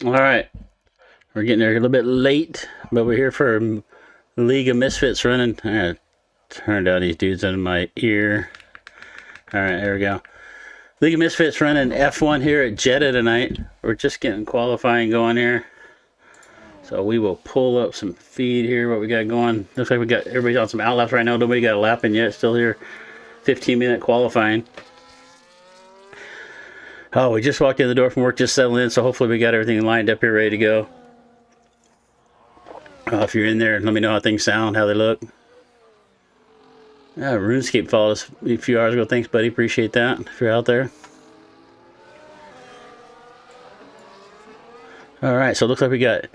All right, we're getting there a little bit late, but we're here for League of Misfits running. I'm gonna turn down these dudes in my ear. All right, there we go. League of Misfits running F1 here at Jeddah tonight. We're just getting qualifying going here. So we will pull up some feed here, what we got going. Looks like we got everybody on some outlaps right now. Nobody got a lap in yet. Still here, 15-minute qualifying. Oh, we just walked in the door from work, just settled in, so hopefully we got everything lined up here, ready to go. If you're in there, let me know how things sound, how they look. RuneScape followed us a few hours ago. Thanks, buddy. Appreciate that if you're out there. All right, so it looks like we got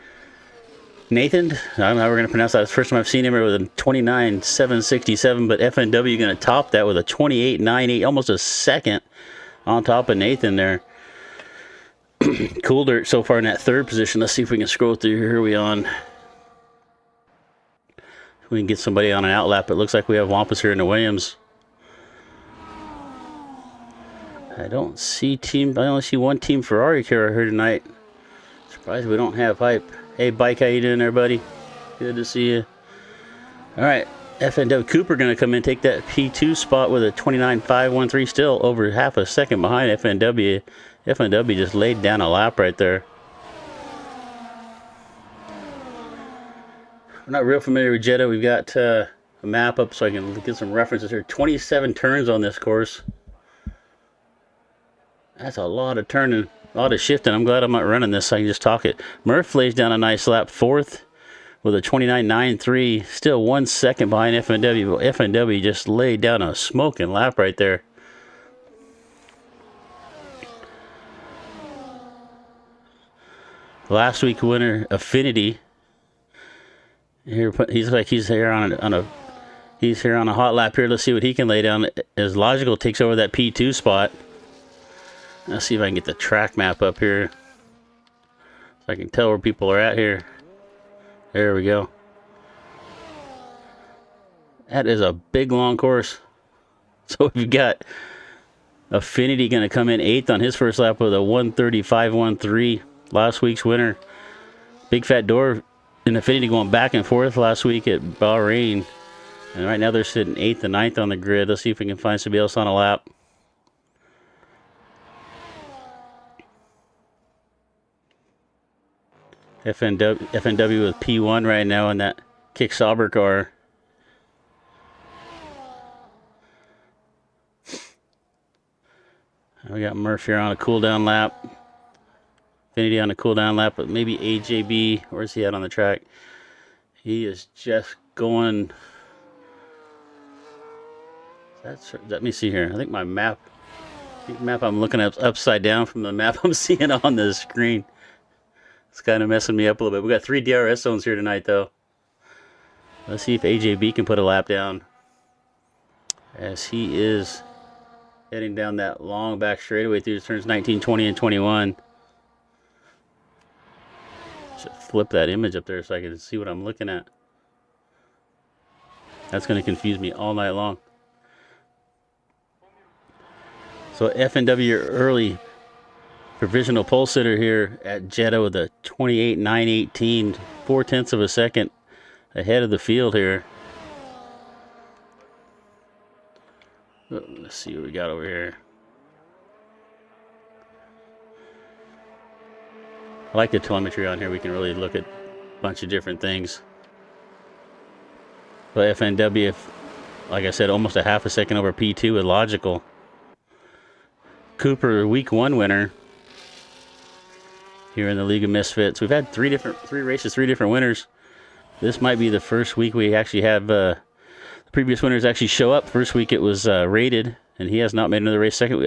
Nathan. I don't know how we're going to pronounce that. It's the first time I've seen him with a 29.767, but FNW going to top that with a 28.98, almost a second on top of Nathan there. Cool Dirt so far in that third position. Let's see if we can scroll through here. Who are we on? We can get somebody on an outlap. It looks like we have Wampus here in the Williams. I only see one Team Ferrari car here tonight. Surprised we don't have hype. Hey, Bike, how you doing there, buddy? Good to see you. All right, FNW Cooper going to come in and take that P2 spot with a 29.513, still over half a second behind FNW. FNW just laid down a lap right there. I'm not real familiar with Jeddah. We've got a map up so I can get some references here. 27 turns on this course. That's a lot of turning, a lot of shifting. I'm glad I'm not running this so I can just talk it. Murph lays down a nice lap, fourth with a 29.93, still 1 second behind FNW. FNW just laid down a smoking lap right there. Last week winner Affinity. Here, he's here on a hot lap here. Let's see what he can lay down as Logical takes over that P2 spot. Let's see if I can get the track map up here so I can tell where people are at here. There we go. That is a big long course. So we've got Affinity going to come in 8th on his first lap with a 135.13. Last week's winner. Big Fat Door and Affinity going back and forth last week at Bahrain. And right now they're sitting 8th and 9th on the grid. Let's see if we can find somebody else on a lap. FNW with P1 right now in that Kick Sauber car. We got Murph here on a cool down lap. Affinity on a cool down lap, but maybe AJB. Where's he at on the track? He is just going. Let me see here. I think my map. The map I'm looking at upside down from the map I'm seeing on the screen. It's kind of messing me up a little bit. We got 3 DRS zones here tonight, though. Let's see if AJB can put a lap down, as he is heading down that long back straightaway through turns 19, 20, and 21. Should flip that image up there so I can see what I'm looking at. That's going to confuse me all night long. So FNW early provisional pole sitter here at Jeddah with a 28.918, 4/10 of a second ahead of the field here. Let's see what we got over here. I like the telemetry on here. We can really look at a bunch of different things. But FNW, like I said, almost a half a second over P2 with Logical. Cooper, week 1 winner here in the League of Misfits. We've had three races, 3 different winners. This might be the first week we actually have the previous winners actually show up. First week it was rated, and he has not made another race. Second,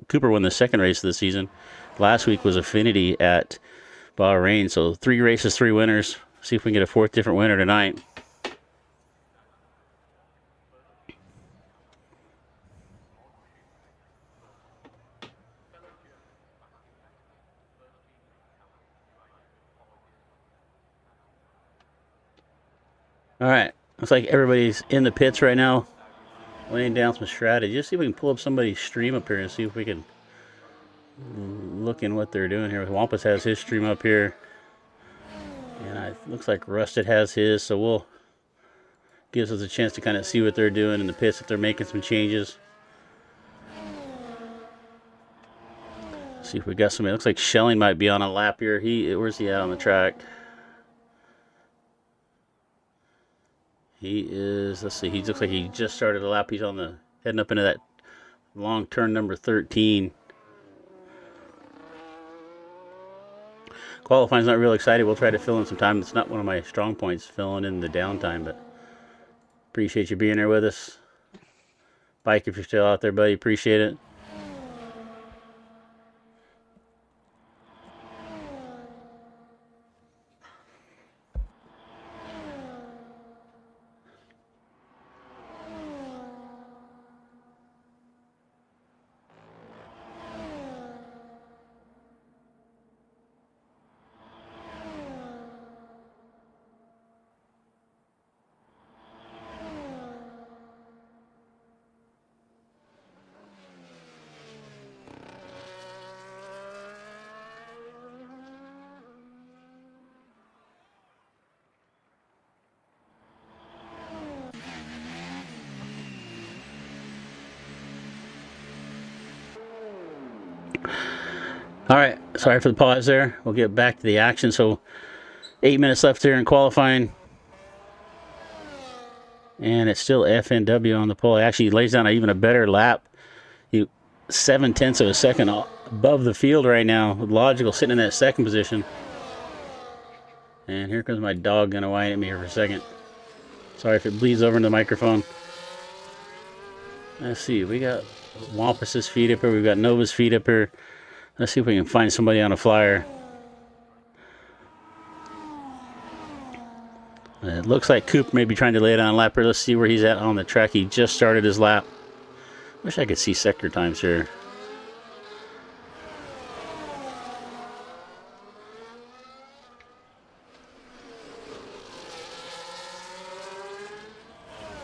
Cooper won the second race of the season. Last week was Affinity at Bahrain. So 3 races, 3 winners. See if we can get a 4th different winner tonight. All right, looks like everybody's in the pits right now, laying down some strategy. Just see if we can pull up somebody's stream up here and see if we can looking what they're doing here. Wampus has his stream up here. And it looks like Rusted has his, so we'll gives us a chance to kind of see what they're doing in the pits if they're making some changes. See if we got somebody. It looks like Shelling might be on a lap here. Where's he at on the track? He is. Let's see. He looks like he just started a lap. He's on the heading up into that long turn number 13. Qualifying's not real excited. We'll try to fill in some time. It's not one of my strong points, filling in the downtime, but appreciate you being there with us. Bike, if you're still out there, buddy, appreciate it. All right, sorry for the pause there. We'll get back to the action. So 8 minutes left here in qualifying. And it's still FNW on the pole. He actually lays down even a better lap. 7/10 of a second above the field right now. With Logical sitting in that second position. And here comes my dog gonna whine at me here for a second. Sorry if it bleeds over into the microphone. Let's see, we got Wampus's feet up here. We've got Nova's feet up here. Let's see if we can find somebody on a flyer. It looks like Coop may be trying to lay it on a lap here. Let's see where he's at on the track. He just started his lap. Wish I could see sector times here.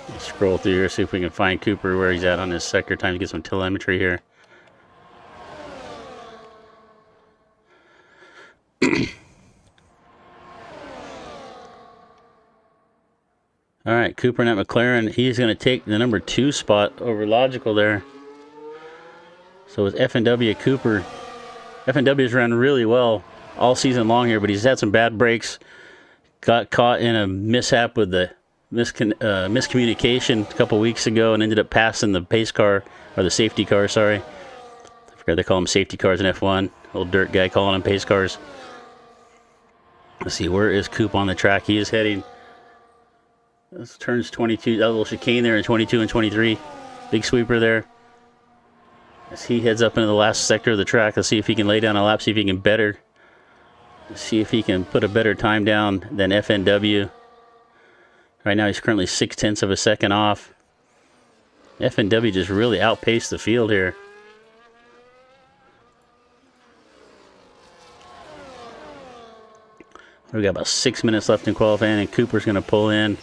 Let's scroll through here, see if we can find Cooper where he's at on his sector times. Get some telemetry here. All right, Cooper and that McLaren, he's going to take the number 2 spot over Logical there. So it's FNW Cooper. FNW's run really well all season long here, but he's had some bad breaks. Got caught in a mishap with the miscommunication a couple weeks ago and ended up passing the pace car, or the safety car, sorry. I forgot they call them safety cars in F1. Old dirt guy calling them pace cars. Let's see, where is Coop on the track? He is heading... This turns 22, that little chicane there in 22 and 23. Big sweeper there. As he heads up into the last sector of the track, let's see if he can lay down a lap, see if he can better. See if he can put a better time down than FNW. Right now he's currently 0.6 of a second off. FNW just really outpaced the field here. We've got about 6 minutes left in qualifying, and Cooper's going to pull in.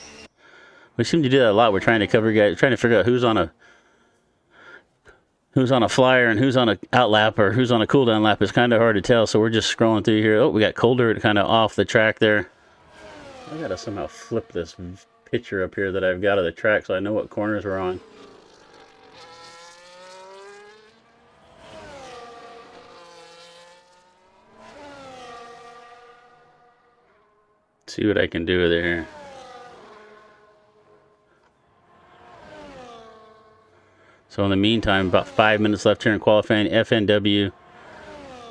We seem to do that a lot. We're trying to cover guys, trying to figure out who's on a flyer and who's on a out lap or who's on a cool down lap. It's kind of hard to tell, so we're just scrolling through here. Oh, we got Cold Dirt kind of off the track there. I gotta somehow flip this picture up here that I've got of the track so I know what corners we're on. See what I can do with it here. So in the meantime, about 5 minutes left here in qualifying. FNW,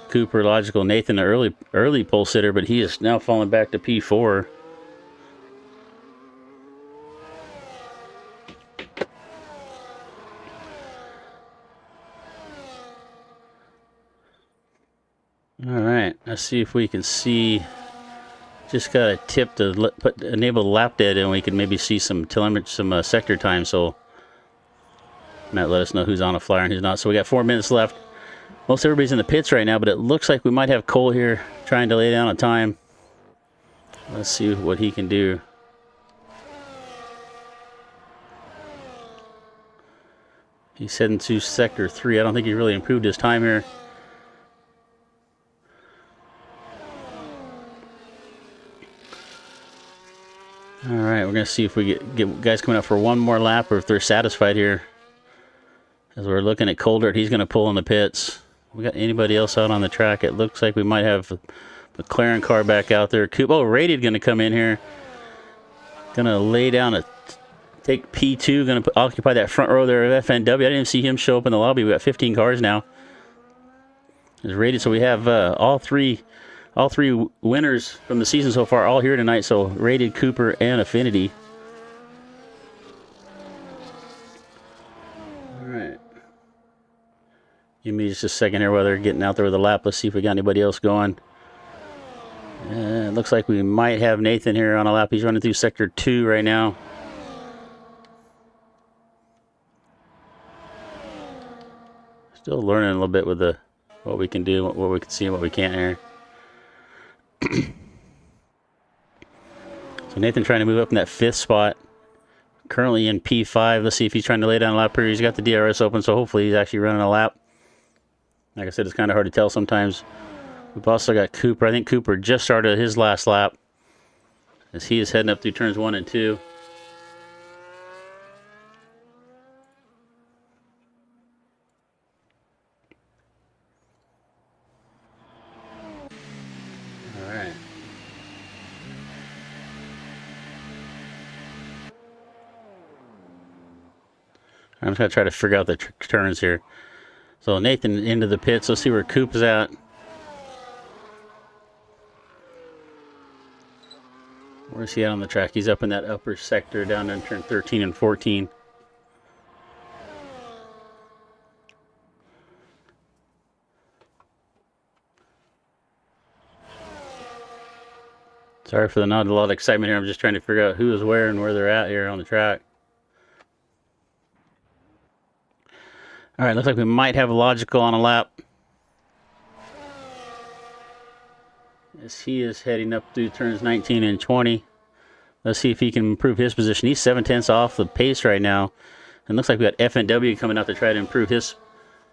Cooper, Logical, Nathan, the early pole sitter, but he is now falling back to P4. All right, let's see if we can see. Just got a tip to enable the lap data, and we can maybe see some telemetry, some sector time. So Matt let us know who's on a flyer and who's not. So we got 4 minutes left. Most everybody's in the pits right now, but it looks like we might have Cole here trying to lay down a time. Let's see what he can do. He's heading to sector 3. I don't think he really improved his time here. right, we're going to see if we get guys coming up for one more lap or if they're satisfied here. As we're looking at Coldert, he's going to pull in the pits. We got anybody else out on the track? It looks like we might have a McLaren car back out there. Rated going to come in here. Going to lay down take P2, going to occupy that front row there of FNW. I didn't even see him show up in the lobby. We got 15 cars now. It's rated, so we have all three winners from the season so far all here tonight. So Rated, Cooper, and Affinity. All right. Give me just a second here while they're getting out there with a lap. Let's see if we got anybody else going. It looks like we might have Nathan here on a lap. He's running through Sector 2 right now. Still learning a little bit with what we can do, what we can see, and what we can't here. So Nathan trying to move up in that 5th spot. Currently in P5. Let's see if he's trying to lay down a lap here. He's got the DRS open, so hopefully he's actually running a lap. Like I said, it's kind of hard to tell sometimes. We've also got Cooper. I think Cooper just started his last lap as he is heading up through turns 1 and 2. All right. I'm just going to try to figure out the turns here. So Nathan into the pits. Let's see where Coop is at. Where's he at on the track? He's up in that upper sector down in turn 13 and 14. Sorry for not a lot of excitement here. I'm just trying to figure out who is where and where they're at here on the track. All right, looks like we might have a Logical on a lap. As he is heading up through turns 19 and 20. Let's see if he can improve his position. He's 7/10 off the pace right now. And looks like we got FNW coming out to try to improve his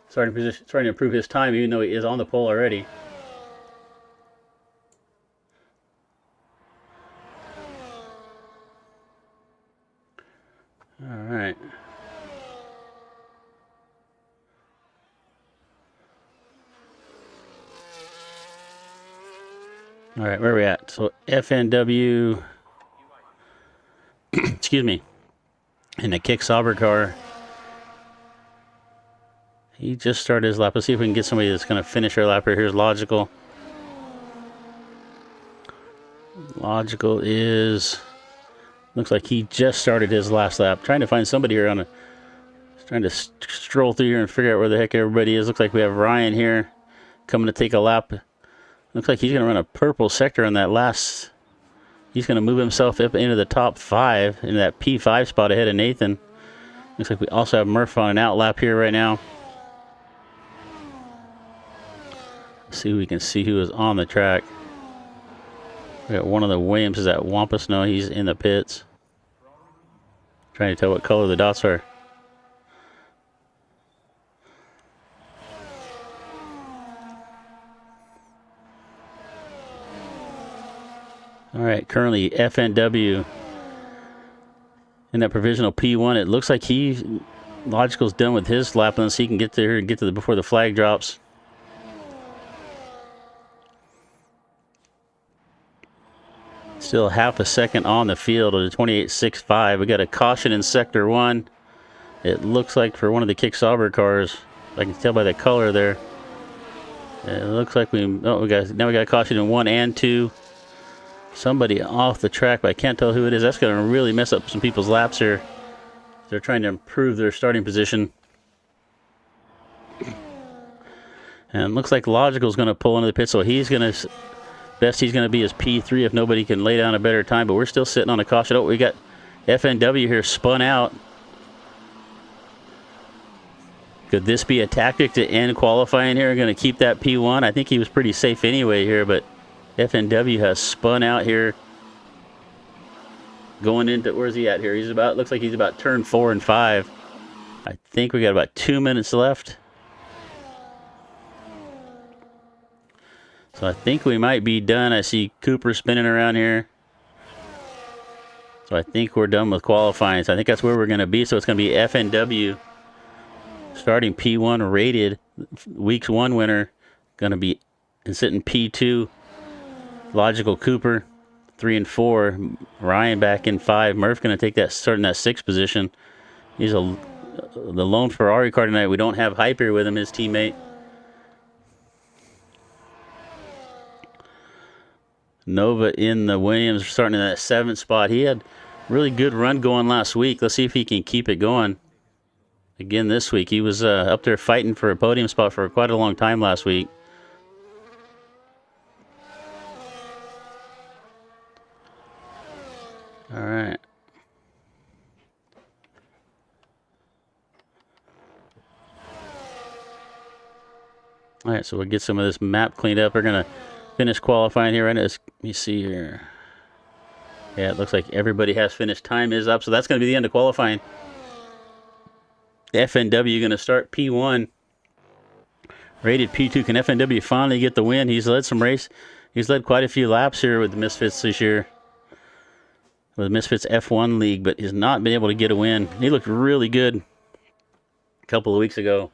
starting position, trying to improve his time, even though he is on the pole already. All right. All right, where are we at? So FNW, excuse me, in the Kick Sauber car. He just started his lap. Let's see if we can get somebody that's going to finish our lap here. Here's Logical. Logical looks like he just started his last lap. Trying to find somebody here trying to stroll through here and figure out where the heck everybody is. Looks like we have Ryan here coming to take a lap. Looks like he's going to run a purple sector on that last. He's going to move himself up into the top 5, into that P5 spot ahead of Nathan. Looks like we also have Murph on an out lap here right now. Let's see if we can see who is on the track. We got one of the Williams is at Wampus. No, he's in the pits. Trying to tell what color the dots are. All right, currently FNW in that provisional P1. It looks like Logical's done with his lap, unless he can get there and get to before the flag drops. Still half a second on the field at a 28.65. We got a caution in Sector 1. It looks like for one of the Kick Sauber cars. I can tell by the color there. It looks like we got a caution in 1 and 2. Somebody off the track, but I can't tell who it is. That's going to really mess up some people's laps here. They're trying to improve their starting position. And it looks like Logical's going to pull into the pit, so he's going to be his P3 if nobody can lay down a better time. But we're still sitting on a caution. Oh, we got FNW here spun out. Could this be a tactic to end qualifying here? Going to keep that P1. I think he was pretty safe anyway here, but FNW has spun out here. Going into, where's he at here? Looks like he's about turn 4 and 5. I think we got about 2 minutes left. So I think we might be done. I see Cooper spinning around here. So I think we're done with qualifying. So I think that's where we're going to be. So it's going to be FNW starting P1 rated. Weeks 1 winner going to be and sitting P2. Logical Cooper, 3 and 4. Ryan back in 5. Murph going to take that starting that 6th position. He's the lone Ferrari car tonight. We don't have Hype here with him, his teammate. Nova in the Williams starting in that 7th spot. He had really good run going last week. Let's see if he can keep it going again this week. He was up there fighting for a podium spot for quite a long time last week. All right. All right, so we'll get some of this map cleaned up. We're going to finish qualifying here right now. Let me see here. Yeah, it looks like everybody has finished. Time is up, so that's going to be the end of qualifying. FNW going to start P1. Rated P2. Can FNW finally get the win? He's led some race. He's led quite a few laps here with the Misfits this year. With the Misfits F1 League, but he's not been able to get a win. He looked really good a couple of weeks ago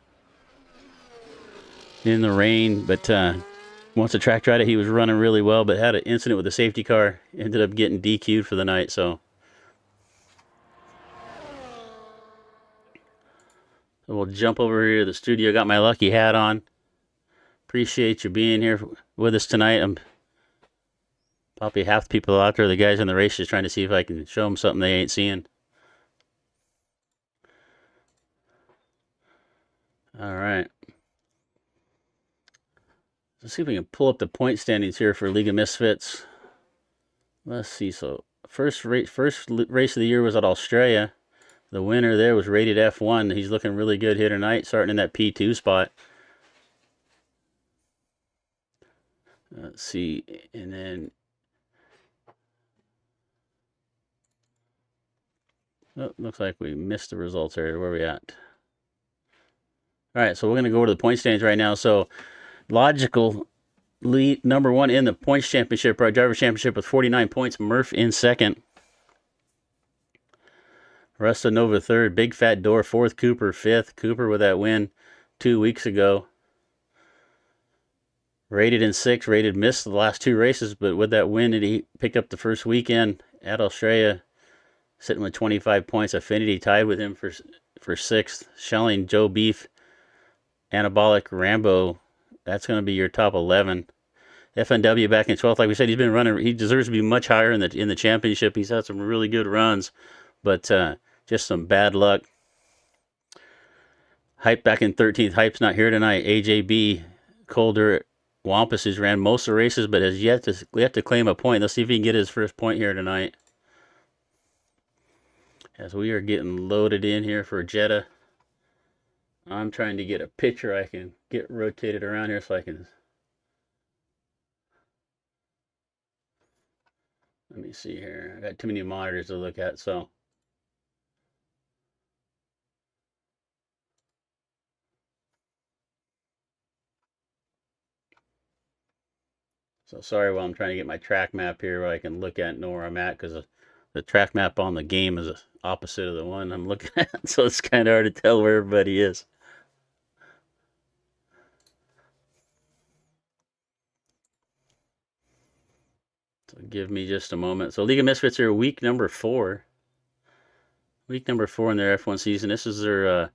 in the rain, but once the track tried it, he was running really well, but had an incident with the safety car. Ended up getting DQ'd for the night, so we'll jump over here to the studio. Got my lucky hat on. Appreciate you being here with us tonight. I'm probably half the people out there, the guys in the races, trying to see if I can show them something they ain't seeing. All right. Let's see if we can pull up the point standings here for League of Misfits. Let's see. So first race of the year was at Australia. The winner there was rated F1. He's looking really good here tonight, starting in that P2 spot. Let's see, and then looks like we missed the results here. Where are we at? All right, so we're going to go to the point standings right now. So Logical lead number 1 in the points championship, our driver championship with 49 points. Murph in 2nd. Rusta Nova 3rd. Big Fat Door 4th. Cooper 5th. Cooper with that win 2 weeks ago. Rated in 6th. Rated missed the last 2 races, but with that win, he picked up the first weekend at Australia, sitting with 25 points. Affinity tied with him for 6th. Shelling, Joe Beef, Anabolic, Rambo. That's going to be your top 11. FNW back in 12th. Like we said, he's been running. He deserves to be much higher in the championship. He's had some really good runs, but just some bad luck. Hype back in 13th. Hype's not here tonight. AJB, Colder, Wampus, who's ran most of the races, but has yet to claim a point. Let's see if he can get his first point here tonight. As we are getting loaded in here for Jeddah. I'm trying to get a picture I can get rotated around here so I can. Let me see here. I got too many monitors to look at, so. So sorry while I'm trying to get my track map here where I can look at and know where I'm at, because the track map on the game is the opposite of the one I'm looking at, so it's kind of hard to tell where everybody is. So give me just a moment. So League of Misfits are week number 4. Week number 4 in their F1 season. This is their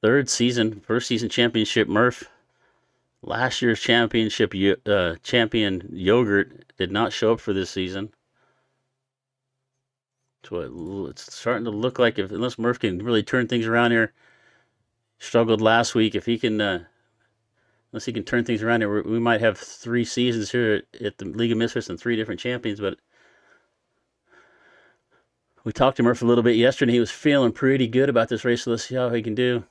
3rd season, first season championship. Murph, last year's championship champion Yogurt, did not show up for this season. So it's starting to look like, unless Murph can really turn things around here, struggled last week. If he can, unless he can turn things around here, we might have 3 seasons here at the League of Misfits and 3 different champions. But we talked to Murph a little bit yesterday. He was feeling pretty good about this race, so let's see how he can do.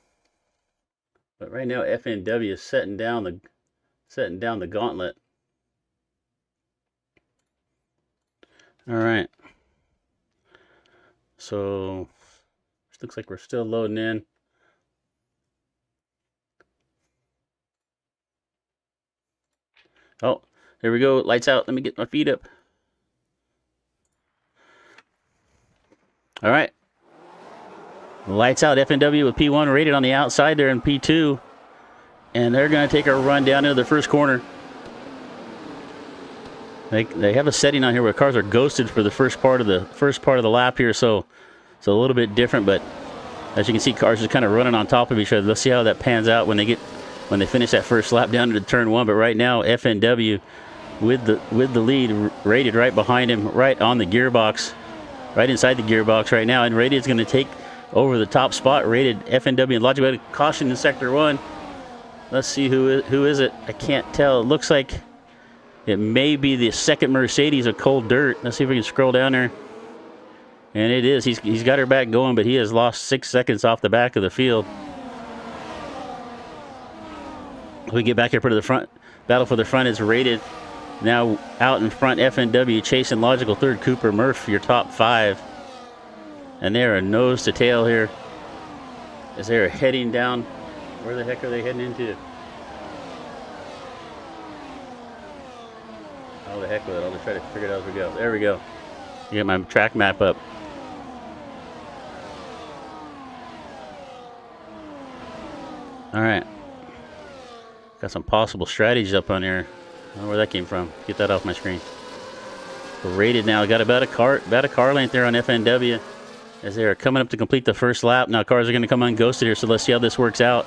But right now, FNW is setting down the gauntlet. All right. So looks like we're still loading in. Oh, there we go. Lights out. Let me get my feet up. All right. Lights out. FNW with P1 rated on the outside there in P2. And they're going to take a run down into the first corner. They have a setting on here where cars are ghosted for the first part of the lap here, so it's a little bit different. But as you can see, cars are kind of running on top of each other. Let's see how that pans out when they finish that first lap down to turn 1. But right now, FNW with the lead, rated right behind him, right on the gearbox, right inside the gearbox right now. And rated is going to take over the top spot. Rated FNW and Logic had a caution in sector 1. Let's see who is it. I can't tell. It looks like it may be the second Mercedes of Cold Dirt. Let's see if we can scroll down there. And it is. He's got her back going, but he has lost 6 seconds off the back of the field. We get back here to the front. Battle for the front is rated. Now out in front, FNW chasing Logical third. Cooper, Murph, your top 5. And they are nose to tail here as they're heading down. Where the heck are they heading into? Oh, the heck with it. I'll just try to figure it out as we go. There we go. Get my track map up. All right. Got some possible strategies up on here. I don't know where that came from. Get that off my screen. We're rated now. Got about a car length there on FNW as they are coming up to complete the first lap. Now cars are going to come unghosted here, so let's see how this works out.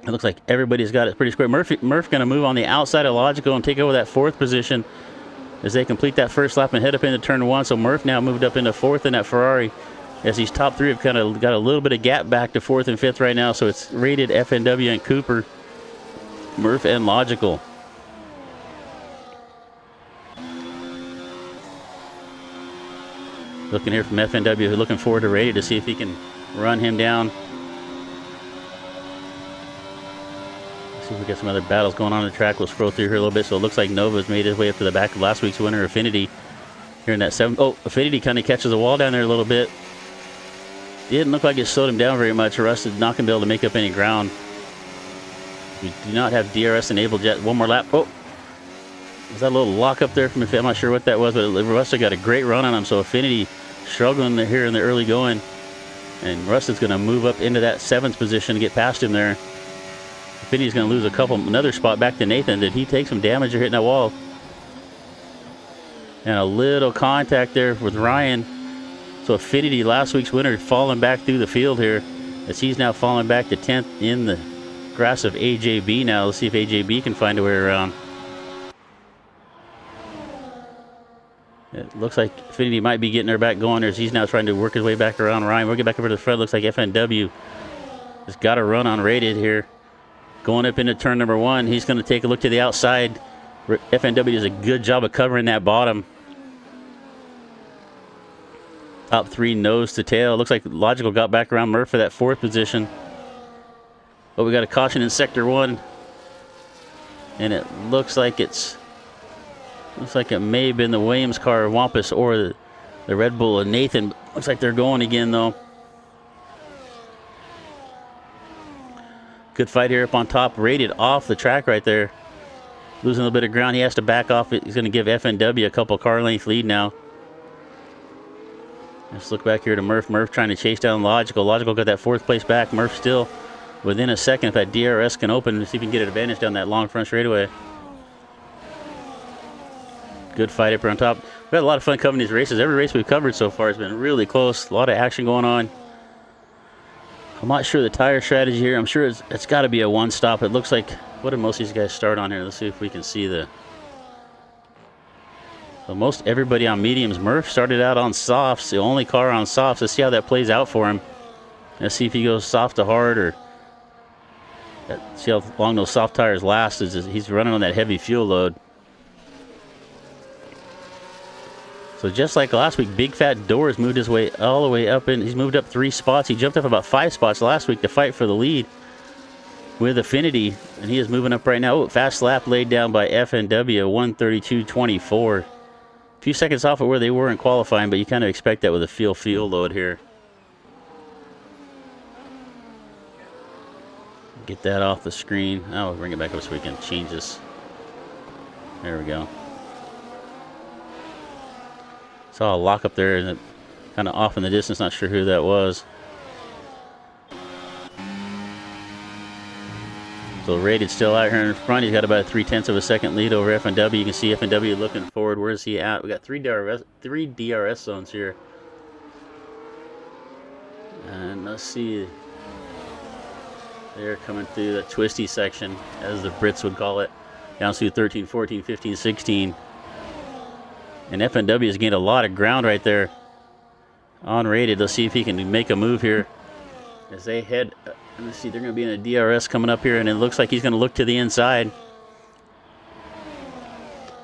It looks like everybody's got it pretty square. Murph going to move on the outside of Logical and take over that 4th position as they complete that first lap and head up into turn 1. So Murph now moved up into 4th in that Ferrari as these top 3 have kind of got a little bit of gap back to 4th and 5th right now. So it's rated FNW and Cooper, Murph and Logical. Looking here from FNW, looking forward to rated to see if he can run him down. See if we got some other battles going on the track. We'll scroll through here a little bit. So it looks like Nova's made his way up to the back of last week's winner, Affinity. Here in that 7th. Oh, Affinity kind of catches the wall down there a little bit. It didn't look like it slowed him down very much. Russ did not going to be able to make up any ground. We do not have DRS enabled yet. One more lap. Oh, was that a little lock up there from Affinity? I'm not sure what that was, but Russ got a great run on him. So Affinity struggling here in the early going. And Russ is going to move up into that 7th position to get past him there. Affinity's going to lose another spot back to Nathan. Did he take some damage or hitting that wall? And a little contact there with Ryan. So Affinity, last week's winner, falling back through the field here as he's now falling back to 10th in the grass of AJB now. Let's see if AJB can find a way around. It looks like Affinity might be getting her back going there as he's now trying to work his way back around Ryan. We'll get back over to the front. Looks like FNW has got a run on rated here. Going up into turn number 1, he's going to take a look to the outside. FNW does a good job of covering that bottom. Top 3 nose to tail. Looks like Logical got back around Murph for that 4th position. But we got a caution in sector 1. And it looks like it may have been the Williams car, Wampus, or the Red Bull and Nathan. Looks like they're going again though. Good fight here up on top. Rated off the track right there. Losing a little bit of ground. He has to back off it. He's going to give FNW a couple car length lead now. Let's look back here to Murph. Murph trying to chase down Logical. Logical got that 4th place back. Murph still within a second. If that DRS can open, to see if he can get an advantage down that long front straightaway. Good fight up here on top. We've had a lot of fun covering these races. Every race we've covered so far has been really close. A lot of action going on. I'm not sure the tire strategy here. I'm sure it's got to be a one-stop. It looks like, what did most of these guys start on here? Let's see if we can see the... So most everybody on mediums. Murph started out on softs, the only car on softs. Let's see how that plays out for him. Let's see if he goes soft to hard or... See how long those soft tires last. He's running on that heavy fuel load. So just like last week, Big Fat Doors moved his way all the way up in. He's moved up 3 spots. He jumped up about 5 spots last week to fight for the lead with Affinity, and he is moving up right now. Oh, fast lap laid down by FNW, 132.24. A few seconds off of where they were in qualifying, but you kind of expect that with a fuel load here. Get that off the screen. I'll bring it back up so we can change this. There we go. Saw a lock up there and kind of off in the distance. Not sure who that was. So Rated still out here in front. He's got about a 3/10 of a second lead over FNW. You can see FNW looking forward. Where's he at? We got three DRS zones here. And let's see. They're coming through the twisty section, as the Brits would call it. Down through 13, 14, 15, 16. And FNW has gained a lot of ground right there on Rated. Let's see if he can make a move here as they head. Let's see, they're going to be in a DRS coming up here, and it looks like he's going to look to the inside.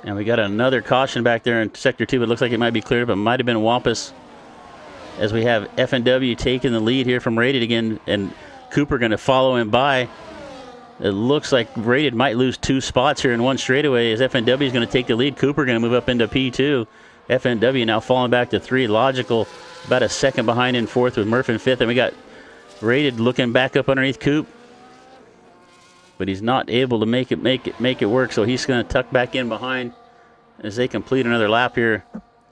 And we got another caution back there in Sector 2. It looks like it might be cleared, but it might have been Wampus. As we have FNW taking the lead here from Rated again, and Cooper going to follow him by. It looks like Rated might lose 2 spots here in one straightaway as FNW is going to take the lead. Cooper going to move up into P2. FNW now falling back to 3. Logical about a second behind in 4th with Murph in 5th. And we got Rated looking back up underneath Coop. But he's not able to make it work, so he's going to tuck back in behind as they complete another lap here.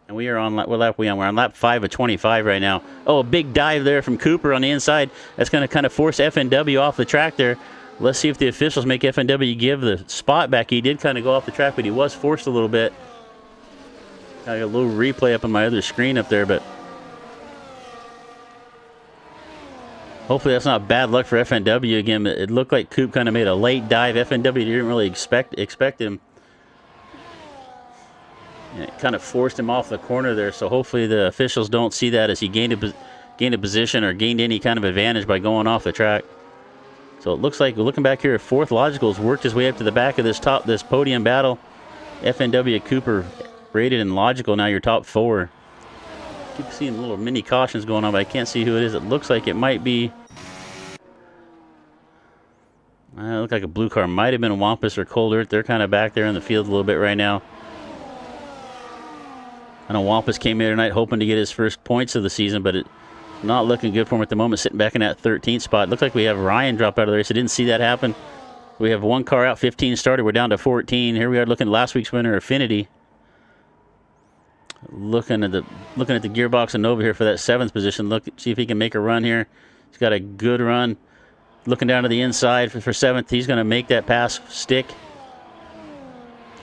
And we are on, what lap are we on? We're on lap 5 of 25 right now. Oh, a big dive there from Cooper on the inside. That's going to kind of force FNW off the track there. Let's see if the officials make FNW give the spot back. He did kind of go off the track, but he was forced a little bit. I got a little replay up on my other screen up there, but hopefully that's not bad luck for FNW again. It looked like Coop kind of made a late dive. FNW didn't really expect him. And it kind of forced him off the corner there, so hopefully the officials don't see that as he gained a position or gained any kind of advantage by going off the track. So it looks like, looking back here, 4th Logical has worked his way up to the back of this podium battle. FNW, Cooper, Rated, and Logical now your top 4. Keep seeing little mini cautions going on, but I can't see who it is. It looks like it might be. It looked like a blue car. Might have been Wampus or Cold Earth. They're kind of back there in the field a little bit right now. I know Wampus came here tonight hoping to get his first points of the season, but it's not looking good for him at the moment, sitting back in that 13th spot. Looks like we have Ryan drop out of the race. I didn't see that happen. We have 1 car out, 15 started. We're down to 14. Here we are looking at last week's winner, Affinity. Looking at the gearbox and Nova here for that 7th position. See if he can make a run here. He's got a good run. Looking down to the inside for 7th. He's going to make that pass stick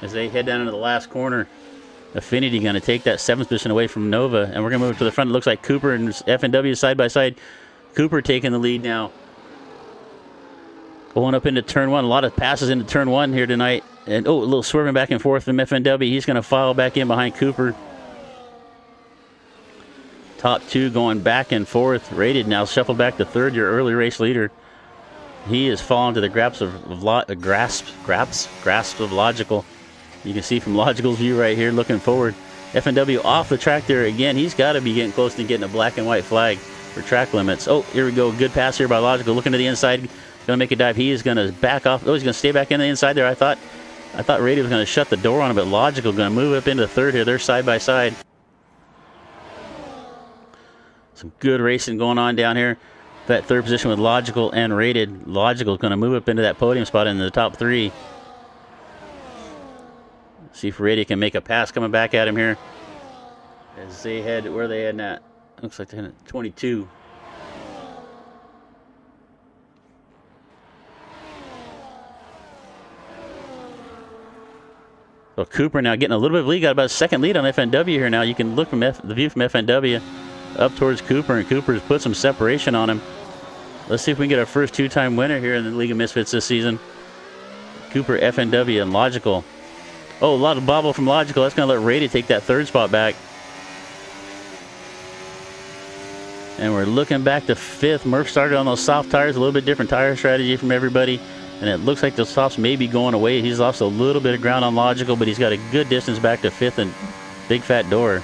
as they head down into the last corner. Affinity going to take that 7th position away from Nova, and we're going to move to the front. It looks like Cooper and FNW side by side. Cooper taking the lead now. Going up into turn 1. A lot of passes into turn 1 here tonight. And, a little swerving back and forth from FNW. He's going to file back in behind Cooper. Top 2 going back and forth. Rated now shuffled back to 3rd, your early race leader. He is falling to the grasp of Logical. You can see from Logical's view right here, looking forward. FNW off the track there again. He's got to be getting close to getting a black and white flag for track limits. Oh, here we go. Good pass here by Logical. Looking to the inside. Going to make a dive. He is going to back off. Oh, he's going to stay back in the inside there. I thought Rated was going to shut the door on him, but Logical going to move up into 3rd here. They're side by side. Some good racing going on down here. That 3rd position with Logical and Rated. Logical going to move up into that podium spot in the top 3. See if Rated can make a pass coming back at him here. As they head, where are they heading at? Looks like they're at 22. So Cooper now getting a little bit of lead. Got about a second lead on FNW here now. You can look from the view from FNW up towards Cooper, and Cooper's put some separation on him. Let's see if we can get our first 2-time winner here in the League of Misfits this season. Cooper, FNW, and Logical. Oh, a lot of bobble from Logical. That's going to let Rated take that 3rd spot back. And we're looking back to 5th. Murph started on those soft tires. A little bit different tire strategy from everybody. And it looks like those softs may be going away. He's lost a little bit of ground on Logical, but he's got a good distance back to 5th and Big Fat Door.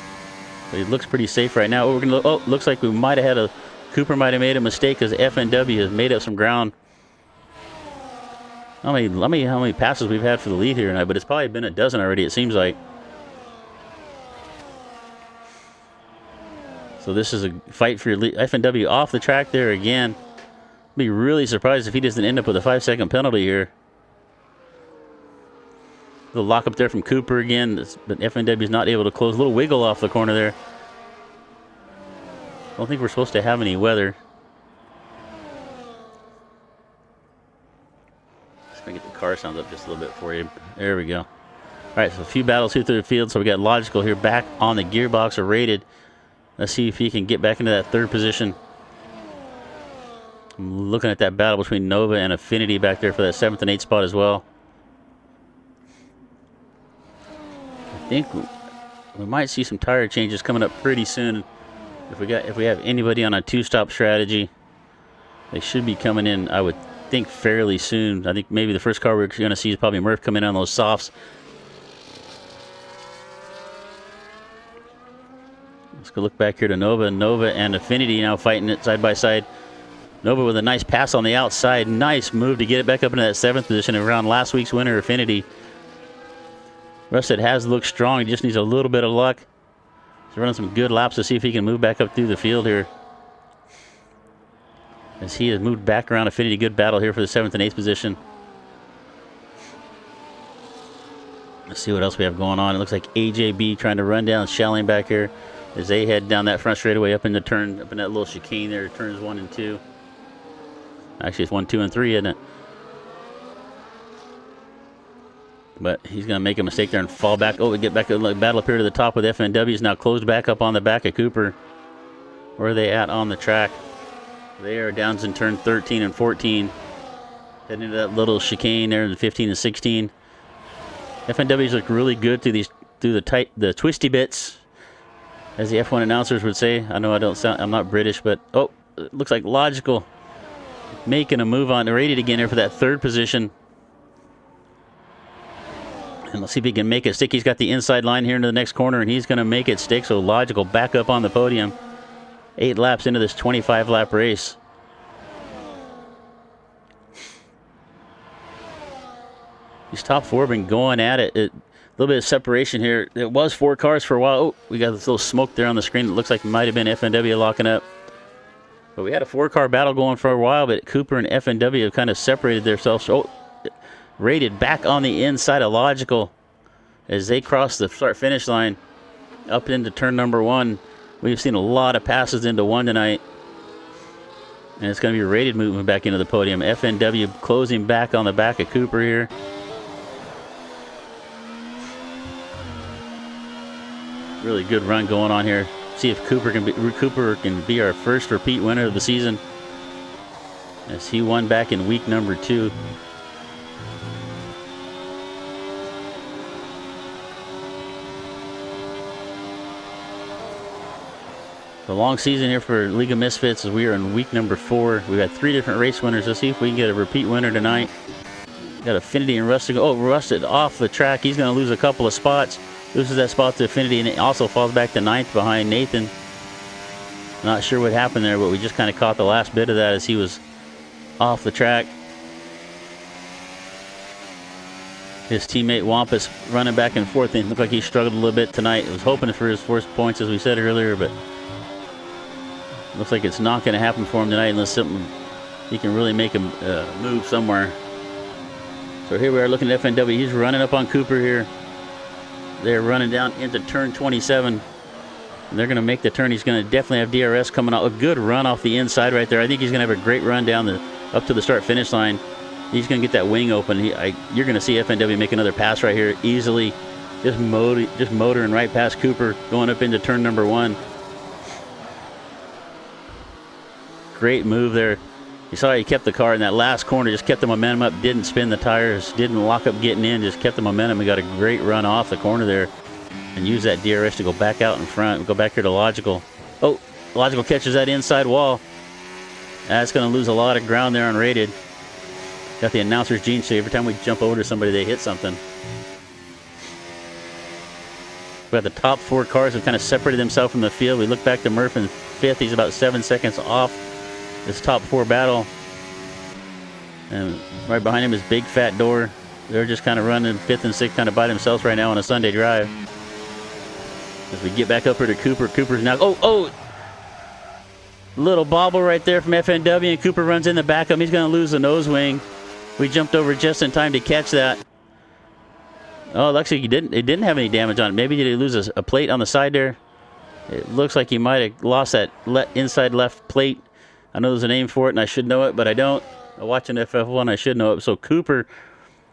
But he looks pretty safe right now. We're gonna looks like we might have had Cooper might have made a mistake because FNW has made up some ground. How many passes we've had for the lead here tonight, but it's probably been a dozen already, it seems like. So this is a fight for your lead. FNW off the track there again. I'd be really surprised if he doesn't end up with a 5-second penalty here. The lock up there from Cooper again, but FNW is not able to close. A little wiggle off the corner there. I don't think we're supposed to have any weather. Just gonna get the car sounds up just a little bit for you. There we go. All right, so a few battles through the field. So we got Logical here back on the gearbox or rated. Let's see if he can get back into that third position. I'm looking at that battle between Nova and Affinity back there for that 7th and 8th spot as well. I think we might see some tire changes coming up pretty soon. If we have anybody on a 2-stop strategy, they should be coming in, I would think, fairly soon. I think maybe the first car we're going to see is probably Murph coming in on those softs. Let's go look back here to Nova. Nova and Affinity now fighting it side by side. Nova with a nice pass on the outside. Nice move to get it back up into that 7th position around last week's winner, Affinity. Rusted has looked strong. He just needs a little bit of luck. He's running some good laps to see if he can move back up through the field here. As he has moved back around Affinity. Good battle here for the 7th and 8th position. Let's see what else we have going on. It looks like AJB trying to run down Shelling back here as they head down that front straightaway up in the turn, up in that little chicane there, turns 1 and 2. Actually, it's 1, 2, and 3, isn't it? But he's going to make a mistake there and fall back. Oh, we get back to the battle up here to the top with FNW. Is now closed back up on the back of Cooper. Where are they at on the track? They are down in turn 13 and 14. Heading into that little chicane there in 15 and 16. FNWs look really good through the twisty bits, as the F1 announcers would say. I know I'm not British, but oh, it looks like Logical making a move on. They're rated again here for that 3rd position. And let's see if he can make it stick. He's got the inside line here into the next corner, and he's going to make it stick. So Logical back up on the podium. 8 laps into this 25-lap race. These top 4 have been going at it. A little bit of separation here. It was 4 cars for a while. Oh, we got this little smoke there on the screen. It looks like it might have been FNW locking up. But we had a 4-car battle going for a while, but Cooper and FNW have kind of separated themselves. Oh, rated back on the inside of Logical as they cross the start-finish line up into turn number 1. We've seen a lot of passes into 1 tonight. And it's going to be rated moving back into the podium. FNW closing back on the back of Cooper here. Really good run going on here. See if Cooper can be our first repeat winner of the season, as he won back in week number 2. The long season here for League of Misfits as we are in week number 4. We've had 3 different race winners. Let's see if we can get a repeat winner tonight. Got Affinity and Rusted. Oh, Rusted off the track. He's going to lose a couple of spots. Loses that spot to Affinity, and it also falls back to 9th behind Nathan. Not sure what happened there, but we just kind of caught the last bit of that as he was off the track. His teammate Wampus running back and forth, and it looked like he struggled a little bit tonight. I was hoping for his first points, as we said earlier, but looks like it's not going to happen for him tonight unless he can really make a move somewhere. So here we are looking at FNW. He's running up on Cooper here. They're running down into turn 27. And they're going to make the turn. He's going to definitely have DRS coming out. A good run off the inside right there. I think he's going to have a great run down up to the start-finish line. He's going to get that wing open. You're going to see FNW make another pass right here easily. Just motoring right past Cooper, going up into turn number 1. Great move there. You saw he kept the car in that last corner, just kept the momentum up, didn't spin the tires, didn't lock up getting in, just kept the momentum and got a great run off the corner there and used that DRS to go back out in front. We'll go back here to Logical. Oh, Logical catches that inside wall. That's going to lose a lot of ground there on rated. Got the announcer's gene, so every time we jump over to somebody, they hit something. We got the top 4 cars have kind of separated themselves from the field. We look back to Murph in 5th. He's about 7 seconds off this top 4 battle. And right behind him is Big Fat Door. They're just kind of running 5th and 6th kind of by themselves right now on a Sunday drive. As we get back up here to Cooper. Cooper's now... Oh! Little bobble right there from FNW, and Cooper runs in the back of him. He's going to lose the nose wing. We jumped over just in time to catch that. Oh, it looks like he didn't. It didn't have any damage on it. Maybe did he lose a plate on the side there? It looks like he might have lost that inside left plate. I know there's a name for it, and I should know it, but I don't. Watching FF1, I should know it. So Cooper,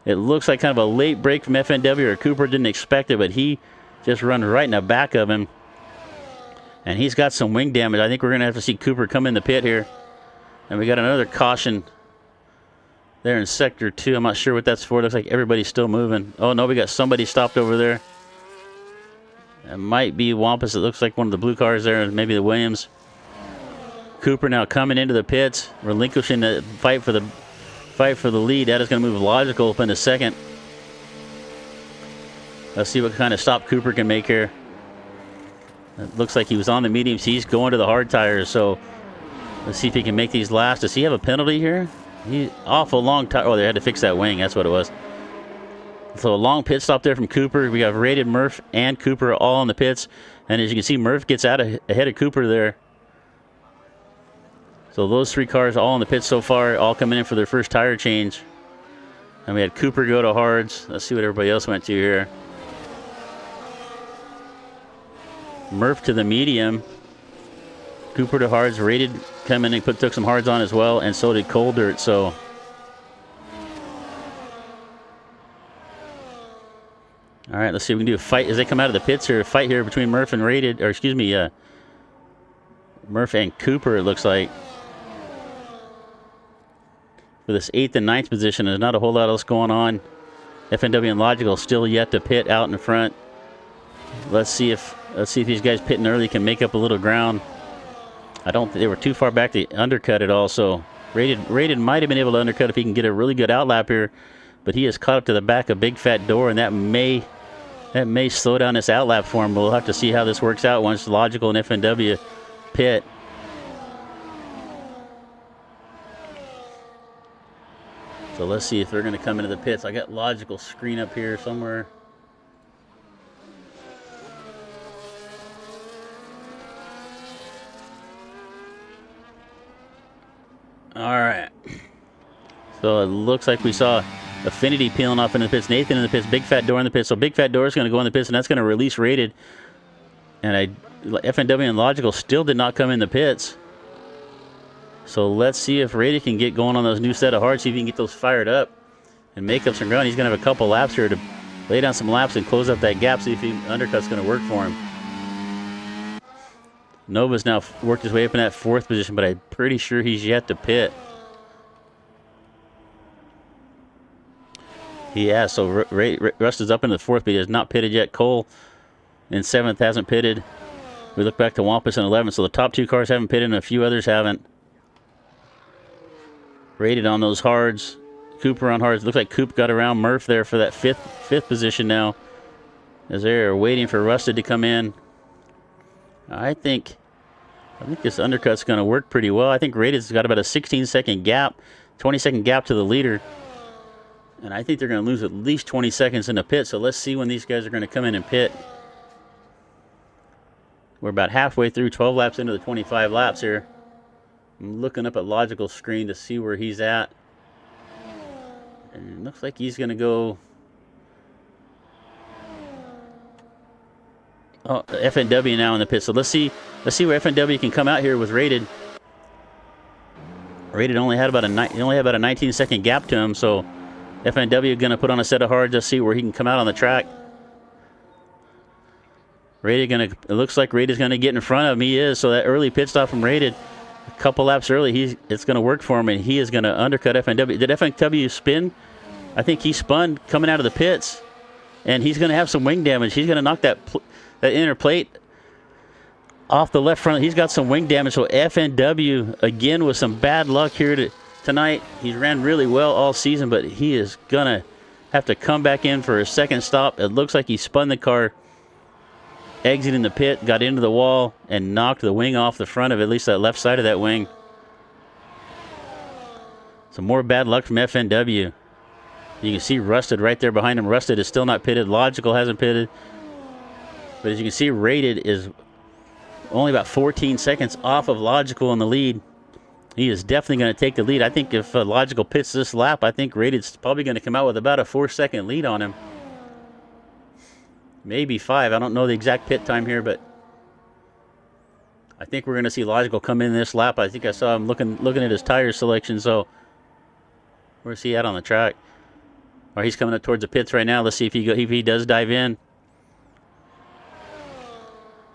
it looks like kind of a late break from FNW, or Cooper didn't expect it, but he just run right in the back of him. And he's got some wing damage. I think we're going to have to see Cooper come in the pit here. And we got another caution there in Sector 2. I'm not sure what that's for. It looks like everybody's still moving. Oh, no, we got somebody stopped over there. It might be Wampus. It looks like one of the blue cars there, maybe the Williams. Cooper now coming into the pits, relinquishing the fight for the lead. That is going to move Logical up in a second. Let's see what kind of stop Cooper can make here. It looks like he was on the mediums. He's going to the hard tires, so let's see if he can make these last. Does he have a penalty here? He's awful long tire. Oh, they had to fix that wing. That's what it was. So a long pit stop there from Cooper. We got Rated, Murph, and Cooper all in the pits. And as you can see, Murph gets out ahead of Cooper there. So those three cars all in the pits so far, all coming in for their first tire change. And we had Cooper go to hards. Let's see what everybody else went to here. Murph to the medium. Cooper to hards. Rated come in and took some hards on as well, and so did Cold Dirt. So all right, let's see if we can do a fight as they come out of the pits here. A fight here between Murph and Rated, or excuse me, Murph and Cooper, it looks like. For this 8th and 9th position, there's not a whole lot else going on. FNW and Logical still yet to pit out in front. Let's see if these guys pitting early can make up a little ground. I don't think they were too far back to undercut it all, so Rated might have been able to undercut if he can get a really good outlap here, but he is caught up to the back of Big Fat Door, and that may slow down this outlap for him. We'll have to see how this works out once Logical and FNW pit. So let's see if they're going to come into the pits. I got Logical screen up here somewhere. All right. So it looks like we saw Affinity peeling off into the pits. Nathan in the pits. Big Fat Door in the pits. So Big Fat Door is going to go in the pits, and that's going to release Rated. And FNW and Logical still did not come in the pits. So let's see if Rated can get going on those new set of hards. See if he can get those fired up and make up some ground. He's going to have a couple laps here to lay down some laps and close up that gap. See if the undercut's going to work for him. Nova's now worked his way up in that 4th position, but I'm pretty sure he's yet to pit. Yeah, so Rust is up in the 4th, but he has not pitted yet. Cole in 7th hasn't pitted. We look back to Wampus in 11th, so the top 2 cars haven't pitted and a few others haven't. Rated on those hards. Cooper on hards. Looks like Coop got around Murph there for that fifth position now, as they're waiting for Rusted to come in. I think this undercut's going to work pretty well. I think Rated's got about a 16-second gap, 20-second gap to the leader. And I think they're going to lose at least 20 seconds in the pit. So let's see when these guys are going to come in and pit. We're about halfway through, 12 laps into the 25 laps here. I'm looking up at Logical's screen to see where he's at. And it looks like he's going to go... Oh, FNW now in the pit. So let's see where FNW can come out here with Rated. Rated only had about a 19-second gap to him, so FNW going to put on a set of hards to see where he can come out on the track. It looks like Rated's going to get in front of him. He is. So that early pit stop from Rated, a couple laps early, it's going to work for him, and he is going to undercut FNW. Did FNW spin? I think he spun coming out of the pits, and he's going to have some wing damage. He's going to knock that inner plate off the left front. He's got some wing damage. So FNW again with some bad luck here tonight. He's ran really well all season, but he is gonna have to come back in for a second stop. It looks like he spun the car, exiting the pit, got into the wall, and knocked the wing off the front of at least that left side of that wing. Some more bad luck from FNW. You can see Rusted right there behind him. Rusted is still not pitted. Logical hasn't pitted. But as you can see, Rated is only about 14 seconds off of Logical in the lead. He is definitely going to take the lead. I think if Logical pits this lap, I think Rated's probably going to come out with about a 4-second lead on him. maybe 5. I don't know the exact pit time here, but I think we're going to see Logical come in this lap. I think I saw him looking at his tire selection. So where's he at on the track? Or he's coming up towards the pits right now. Let's see if he does dive in.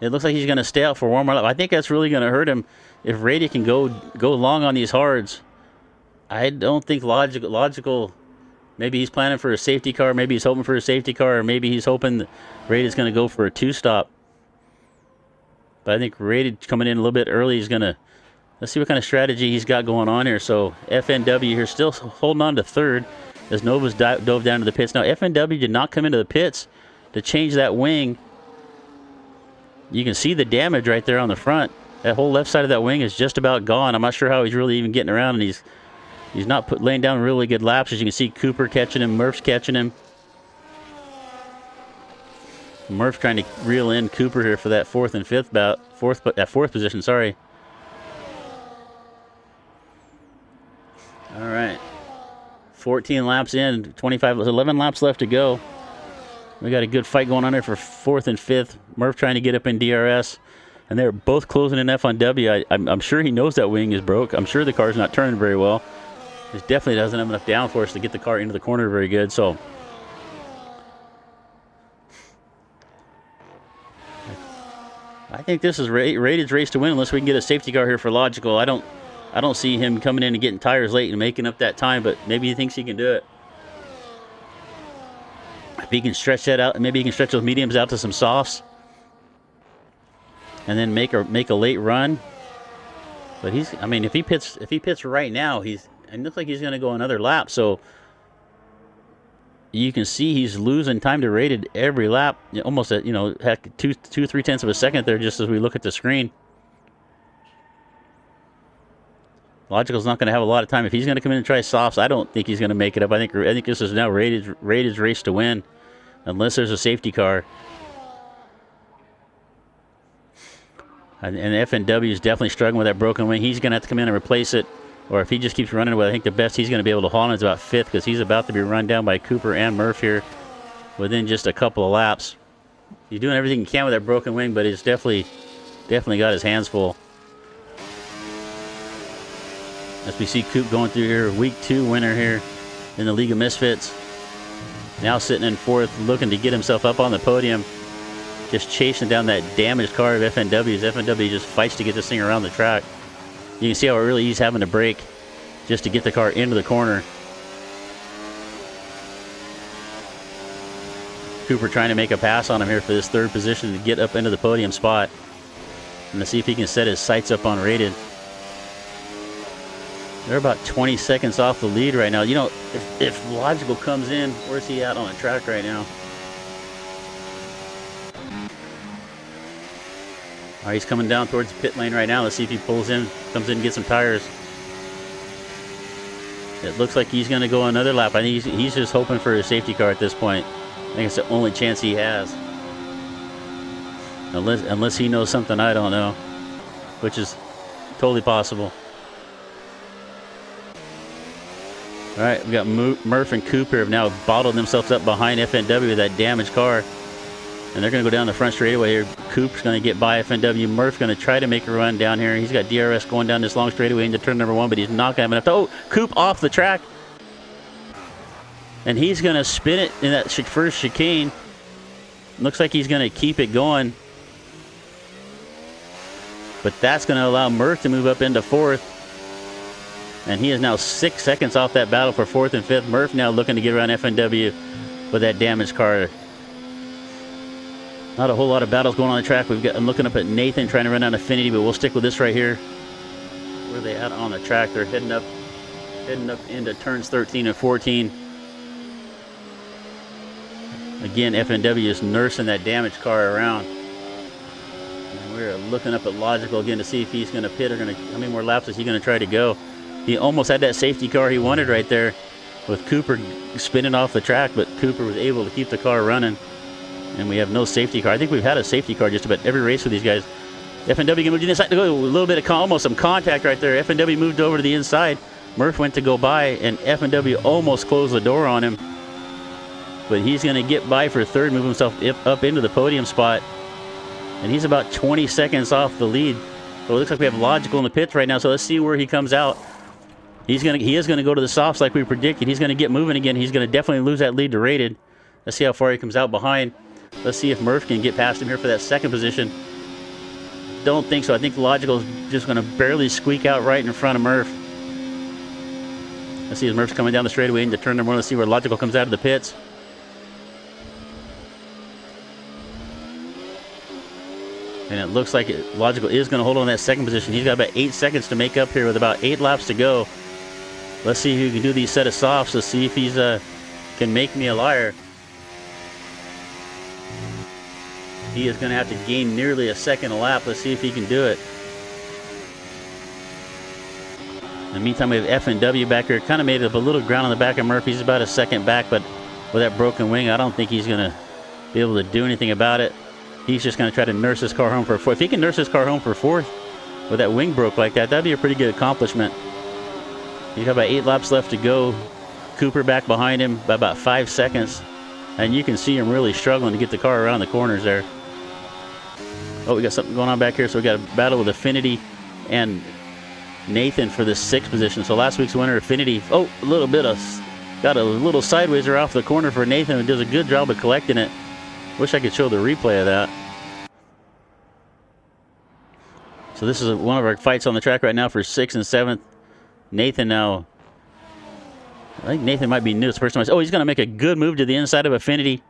It looks like he's going to stay out for one more lap. I think that's really going to hurt him if Rady can go long on these hards. I don't think Logical. Maybe he's planning for a safety car. Maybe he's hoping for a safety car, or maybe he's hoping that Rady's going to go for a 2-stop. But I think Rady coming in a little bit early is going to. Let's see what kind of strategy he's got going on here. So FNW here still holding on to third as Nova's dove down to the pits. Now FNW did not come into the pits to change that wing. You can see the damage right there on the front. That whole left side of that wing is just about gone. I'm not sure how he's really even getting around, and he's not laying down really good laps. As you can see, Cooper catching him, Murph's catching him. Murph trying to reel in Cooper here for that fourth position. Sorry. All right, 14 laps in, 11 laps left to go. We got a good fight going on there for 4th and 5th. Murph trying to get up in DRS, and they're both closing in F1W. I'm sure he knows that wing is broke. I'm sure the car's not turning very well. It definitely doesn't have enough downforce to get the car into the corner very good. So I think this is Rated race to win unless we can get a safety car here for Logical. I don't see him coming in and getting tires late and making up that time, but maybe he thinks he can do it. If he can stretch that out, maybe he can stretch those mediums out to some softs, and then make a late run. But if he pits right now, it looks like he's going to go another lap. So you can see he's losing time to Rated every lap, almost at 2-3 tenths of a second there, just as we look at the screen. Logical's not going to have a lot of time. If he's going to come in and try softs, I don't think he's going to make it up. I think this is now Rated's race to win, unless there's a safety car. And FNW is definitely struggling with that broken wing. He's going to have to come in and replace it. Or if he just keeps running, I think the best he's going to be able to haul on is about 5th, because he's about to be run down by Cooper and Murph here within just a couple of laps. He's doing everything he can with that broken wing, but he's definitely got his hands full. As we see Coop going through here, week 2 winner here in the League of Misfits. Now sitting in 4th, looking to get himself up on the podium. Just chasing down that damaged car of FNW's. FNW just fights to get this thing around the track. You can see how early he's having to brake just to get the car into the corner. Cooper trying to make a pass on him here for this 3rd position to get up into the podium spot. And to see if he can set his sights up on Rated. They're about 20 seconds off the lead right now. If Logical comes in, where's he at on the track right now? All right, he's coming down towards the pit lane right now. Let's see if he comes in and gets some tires. It looks like he's going to go another lap. I think he's just hoping for a safety car at this point. I think it's the only chance he has. Unless he knows something I don't know, which is totally possible. All right, we got Murph and Cooper have now bottled themselves up behind FNW with that damaged car. And they're going to go down the front straightaway here. Coop's going to get by FNW. Murph's going to try to make a run down here. He's got DRS going down this long straightaway into turn number 1, but he's not going to have enough. Oh, Coop off the track. And he's going to spin it in that first chicane. Looks like he's going to keep it going. But that's going to allow Murph to move up into 4th. And he is now 6 seconds off that battle for 4th and 5th. Murph now looking to get around FNW with that damaged car. Not a whole lot of battles going on the track. I'm looking up at Nathan trying to run down Affinity, but we'll stick with this right here. Where are they at on the track? They're heading up into turns 13 and 14. Again, FNW is nursing that damaged car around. And we're looking up at Logical again to see if he's going to pit or how many more laps is he going to try to go. He almost had that safety car he wanted right there with Cooper spinning off the track, but Cooper was able to keep the car running. And we have no safety car. I think we've had a safety car just about every race with these guys. FNW can move to the inside. A little bit of almost some contact right there. FNW moved over to the inside. Murph went to go by, and FNW almost closed the door on him. but he's going to get by for third, move himself up into the podium spot. And he's about 20 seconds off the lead. So it looks like we have Logical in the pits right now, so let's see where he comes out. He is going to go to the softs like we predicted. He's going to get moving again. He's going to definitely lose that lead to Rated. Let's see how far he comes out behind. Let's see if Murph can get past him here for that second position. Don't think so. I think Logical's just going to barely squeak out right in front of Murph. Let's see as Murph's coming down the straightaway into turn number 1. Let's see where Logical comes out of the pits. And it looks like Logical is going to hold on that second position. He's got about 8 seconds to make up here with about 8 laps to go. Let's see who can do these set of softs. Let's see if he's can make me a liar. He is going to have to gain nearly a second a lap. Let's see if he can do it. In the meantime, we have F and W back here. Kind of made up a little ground on the back of Murphy. He's about a second back, but with that broken wing, I don't think he's going to be able to do anything about it. He's just going to try to nurse his car home for fourth. If he can nurse his car home for fourth with that wing broke like that, that'd be a pretty good accomplishment. He's got about 8 laps left to go. Cooper back behind him by about 5 seconds. And you can see him really struggling to get the car around the corners there. Oh, we got something going on back here. So we got a battle with Affinity and Nathan for the 6th position. So last week's winner, Affinity, got a little sideways or off the corner for Nathan, who does a good job of collecting it. Wish I could show the replay of that. So this is one of our fights on the track right now for 6th and 7th. Nathan now, I think Nathan might be new. It's the first time. Oh, he's going to make a good move to the inside of Affinity.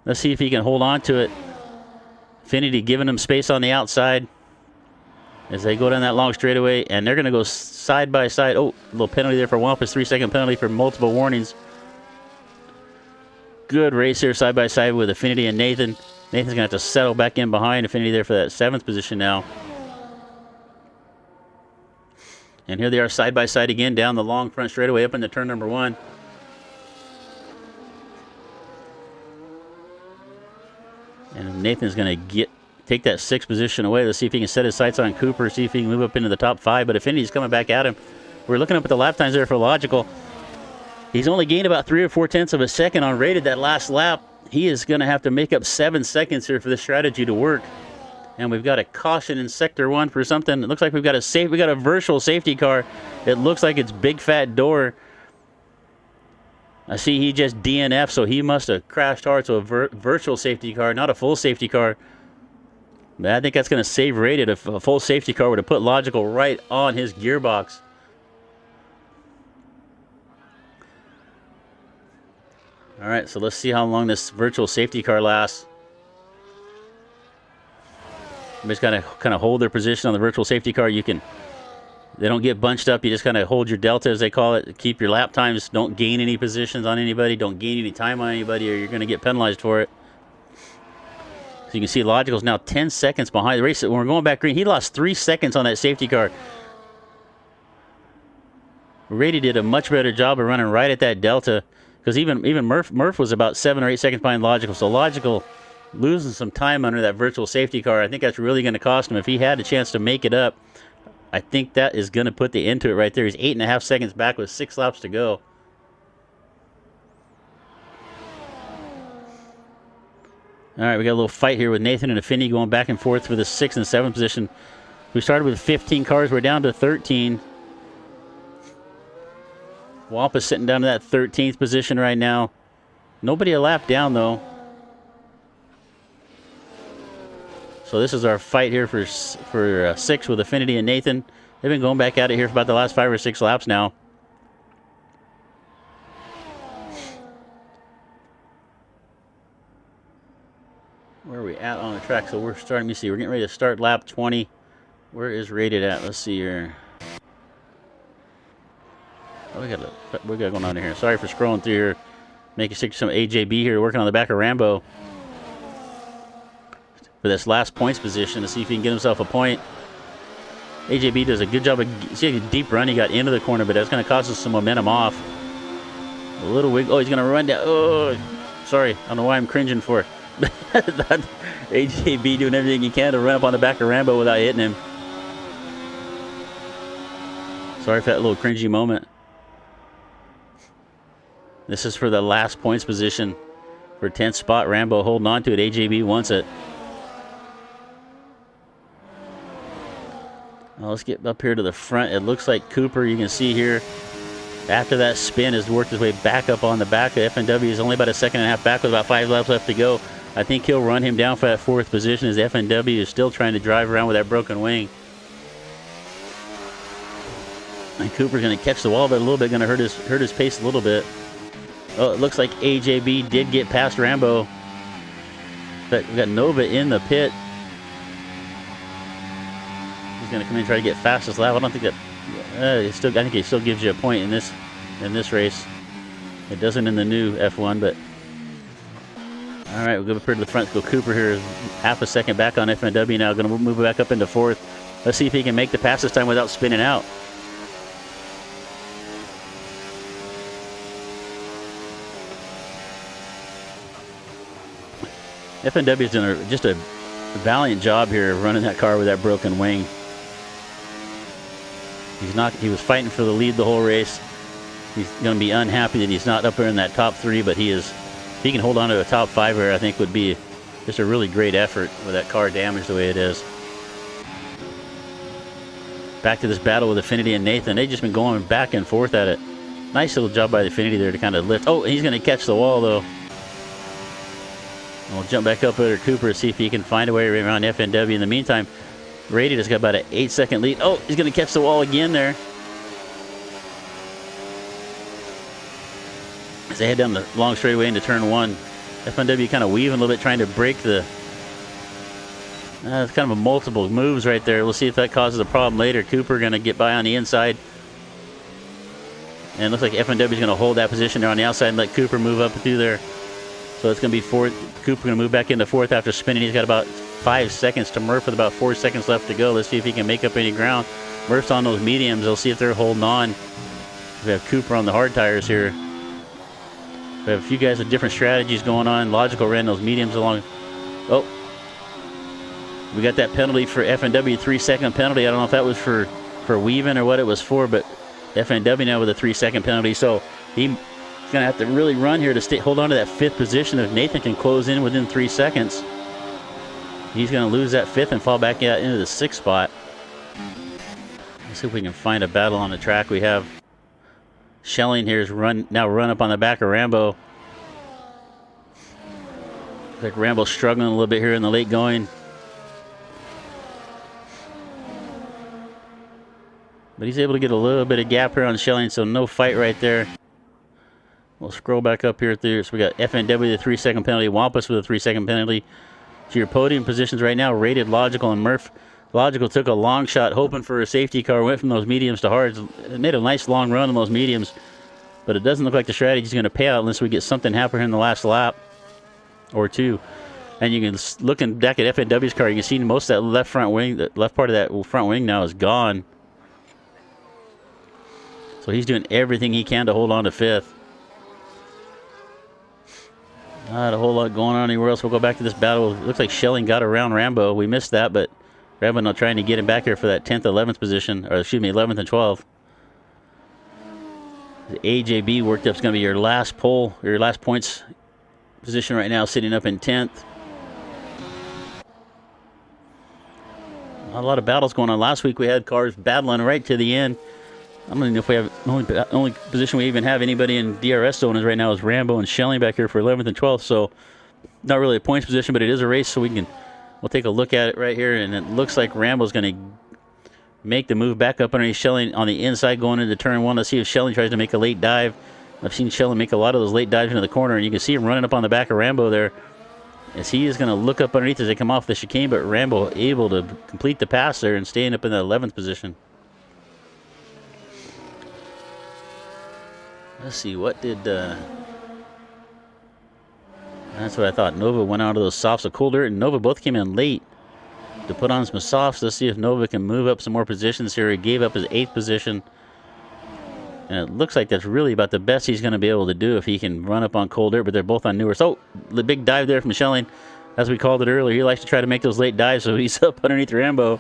Let's see if he can hold on to it. Affinity giving him space on the outside as they go down that long straightaway, and they're going to go side by side. Oh, a little penalty there for Wampus, 3-second penalty for multiple warnings. Good race here side by side with Affinity and Nathan. Nathan's going to have to settle back in behind Affinity there for that 7th position now. And here they are side by side again down the long front straightaway up into turn number 1. And Nathan's going to take that 6th position away. Let's see if he can set his sights on Cooper, see if he can move up into the top 5. But Affinity's coming back at him. We're looking up at the lap times there for Logical. He's only gained about 3 or 4 tenths of a second on Rated that last lap. He is going to have to make up 7 seconds here for this strategy to work. And we've got a caution in sector 1 for something. It looks like we got a virtual safety car. It looks like it's Big Fat Door. I see he just DNF, so he must have crashed hard. So a virtual safety car, not a full safety car. But I think that's going to save Rated. If a full safety car would have put Logical right on his gearbox. All right, so let's see how long this virtual safety car lasts. Everybody's got to kind of hold their position on the virtual safety car. They don't get bunched up. You just kind of hold your delta, as they call it. Keep your lap times. Don't gain any positions on anybody. Don't gain any time on anybody, or you're going to get penalized for it. So you can see Logical's now 10 seconds behind the race. When we're going back green, he lost 3 seconds on that safety car. Rated did a much better job of running right at that delta, because even Murph was about 7 or 8 seconds behind Logical. So Logical losing some time under that virtual safety car. I think that's really going to cost him. If he had a chance to make it up, I think that is going to put the end to it right there. He's 8.5 seconds back with 6 laps to go. All right, we got a little fight here with Nathan and Affinity going back and forth for the 6th and 7th position. We started with 15 cars. We're down to 13. Wampa's sitting down to that 13th position right now. Nobody a lap down, though. So this is our fight here for 6 with Affinity and Nathan. They've been going back at it here for about the last 5 or 6 laps now. Where are we at on the track? So we're starting, let me see, we're getting ready to start lap 20. Where is Rated at? Let's see here. Oh, we got going on here. Sorry for scrolling through here. Making sure some AJB here working on the back of Rambo for this last points position to see if he can get himself a point. AJB does a good job of, see a deep run. He got into the corner, but that's going to cost us some momentum off. A little wiggle. Oh, he's going to run down. Oh, sorry. I don't know why I'm cringing for it. AJB doing everything he can to run up on the back of Rambo without hitting him. Sorry for that little cringy moment. This is for the last points position. for 10th spot. Rambo holding on to it. AJB wants it. Well, let's get up here to the front. It looks like Cooper, you can see here, after that spin, has worked his way back up on the back of FNW. He's only about a second and a half back with about 5 laps left to go. I think he'll run him down for that 4th position as FNW is still trying to drive around with that broken wing. And Cooper's going to catch the wall, but a little bit going to hurt his pace a little bit. Oh, it looks like AJB did get past Rambo. But we got Nova in the pit. He's going to come in and try to get fastest lap. I don't think that I think it still gives you a point in this race. It doesn't in the new F1, but all right, we'll go up here to the front. Go Cooper here, half a second back on FNW now. Going to move back up into 4th. Let's see if he can make the pass this time without spinning out. FNW is doing just a valiant job here running that car with that broken wing. He was fighting for the lead the whole race. He's going to be unhappy that he's not up there in that top 3, but if he can hold on to a top 5 here, I think would be just a really great effort with that car damaged the way it is. Back to this battle with Affinity and Nathan. They've just been going back and forth at it. Nice little job by the Affinity there to kind of lift. Oh, he's going to catch the wall though. We'll jump back up over to Cooper, see if he can find a way around FNW. In the meantime, Rady has got about an 8-second lead. Oh, he's going to catch the wall again there. As they head down the long straightaway into turn 1, FNW kind of weaving a little bit, trying to break the... it's kind of a multiple moves right there. We'll see if that causes a problem later. Cooper going to get by on the inside. And it looks like FNW is going to hold that position there on the outside and let Cooper move up through there. So it's going to be 4th. Cooper going to move back into 4th after spinning. He's got about 5 seconds to Murph with about 4 seconds left to go. Let's see if he can make up any ground. Murph's on those mediums. We'll see if they're holding on. We have Cooper on the hard tires here. We have a few guys with different strategies going on. Logical ran those mediums along. Oh. We got that penalty for FNW, 3-second penalty. I don't know if that was for weaving or what it was for, but FNW now with a 3-second penalty. So he's going to have to really run here to hold on to that 5th position. If Nathan can close in within 3 seconds, he's going to lose that 5th and fall back out into the 6th spot. Let's see if we can find a battle on the track. We have Schelling here is run up on the back of Rambo. Looks like Rambo's struggling a little bit here in the late going. But he's able to get a little bit of gap here on Schelling, so no fight right there. We'll scroll back up here through. So we got FNW with a 3-second penalty, Wampus with a 3-second penalty. To your podium positions right now, Rated, Logical, and Murph. Logical took a long shot, hoping for a safety car, went from those mediums to hards. It made a nice long run on those mediums, but it doesn't look like the strategy is going to pay out unless we get something happen here in the last lap or two. And you can, looking back at FNW's car, you can see most of that left front wing, the left part of that front wing now is gone. So he's doing everything he can to hold on to 5th. Not a whole lot going on anywhere else. We'll go back to this battle. It looks like Schelling got around Rambo. We missed that, but Rambo now trying to get him back here for that 10th, 11th position, or excuse me, 11th and 12th. The AJB worked up is going to be your last pole, your last points position right now, sitting up in 10th. A lot of battles going on. Last week we had cars battling right to the end. I don't even know if we have only position we even have anybody in DRS zone is right now is Rambo and Schelling back here for 11th and 12th. So not really a points position, but it is a race, so we'll take a look at it right here, and it looks like Rambo's going to make the move back up underneath Schelling on the inside going into turn 1. Let's see if Schelling tries to make a late dive. I've seen Schelling make a lot of those late dives into the corner, and you can see him running up on the back of Rambo there as he is going to look up underneath as they come off the chicane, but Rambo able to complete the pass there and staying up in the 11th position. Let's see, what did... That's what I thought. Nova went out of those softs of cool dirt, and Nova both came in late to put on some softs. Let's see if Nova can move up some more positions here. He gave up his 8th position. And it looks like that's really about the best he's going to be able to do if he can run up on cold dirt, but they're both on newer. So, the big dive there from Schelling, as we called it earlier. He likes to try to make those late dives, so he's up underneath Rambo.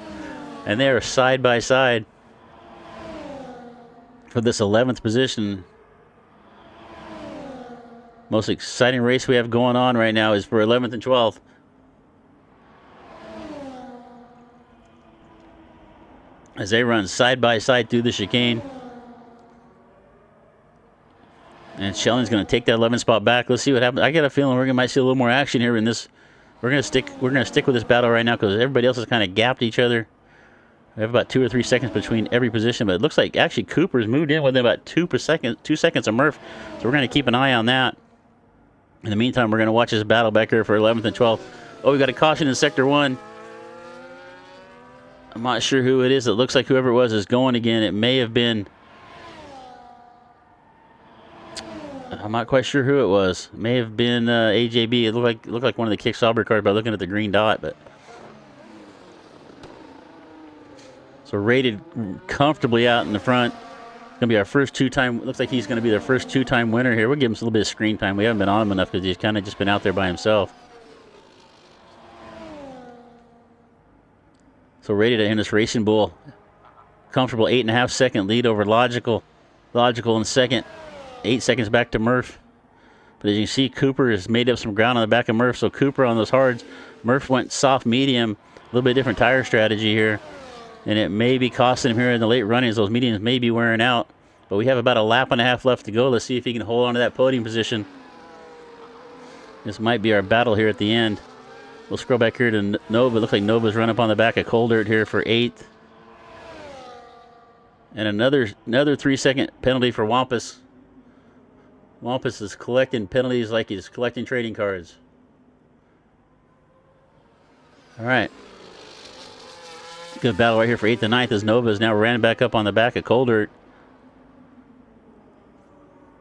And they are side by side for this 11th position. Most exciting race we have going on right now is for 11th and 12th. As they run side by side through the chicane. And Schelling's going to take that 11th spot back. Let's see what happens. I got a feeling we're going to might see a little more action here in this. We're going to stick with this battle right now because everybody else has kind of gapped each other. We have about 2 or 3 seconds between every position, but it looks like actually Cooper's moved in within about 2 seconds of Murph. So we're going to keep an eye on that. In the meantime, we're going to watch this battle back here for 11th and 12th. Oh, we got a caution in Sector 1. I'm not sure who it is. It looks like whoever it was is going again. It may have been... I'm not quite sure who it was. It may have been AJB. It looked like one of the Kick Sauber cars by looking at the green dot. But so rated comfortably out in the front. Going to be our first two-time. Looks like he's going to be their first two-time winner here. We'll give him a little bit of screen time. We haven't been on him enough because he's kind of just been out there by himself. So rated in this Racing Bull, comfortable 8.5 second lead over Logical. Logical in second, 8 seconds back to Murph. But as you can see, Cooper has made up some ground on the back of Murph. So Cooper on those hards. Murph went soft medium, a little bit different tire strategy here. And it may be costing him here in the late runnings. Those mediums may be wearing out. But we have about a lap and a half left to go. Let's see if he can hold on to that podium position. This might be our battle here at the end. We'll scroll back here to Nova. It looks like Nova's run up on the back of Cold Dirt here for 8th. And another 3-second penalty for Wampus. Wampus is collecting penalties like he's collecting trading cards. All right. Good battle right here for 8th and 9th as Nova is now ran back up on the back of Cold Dirt.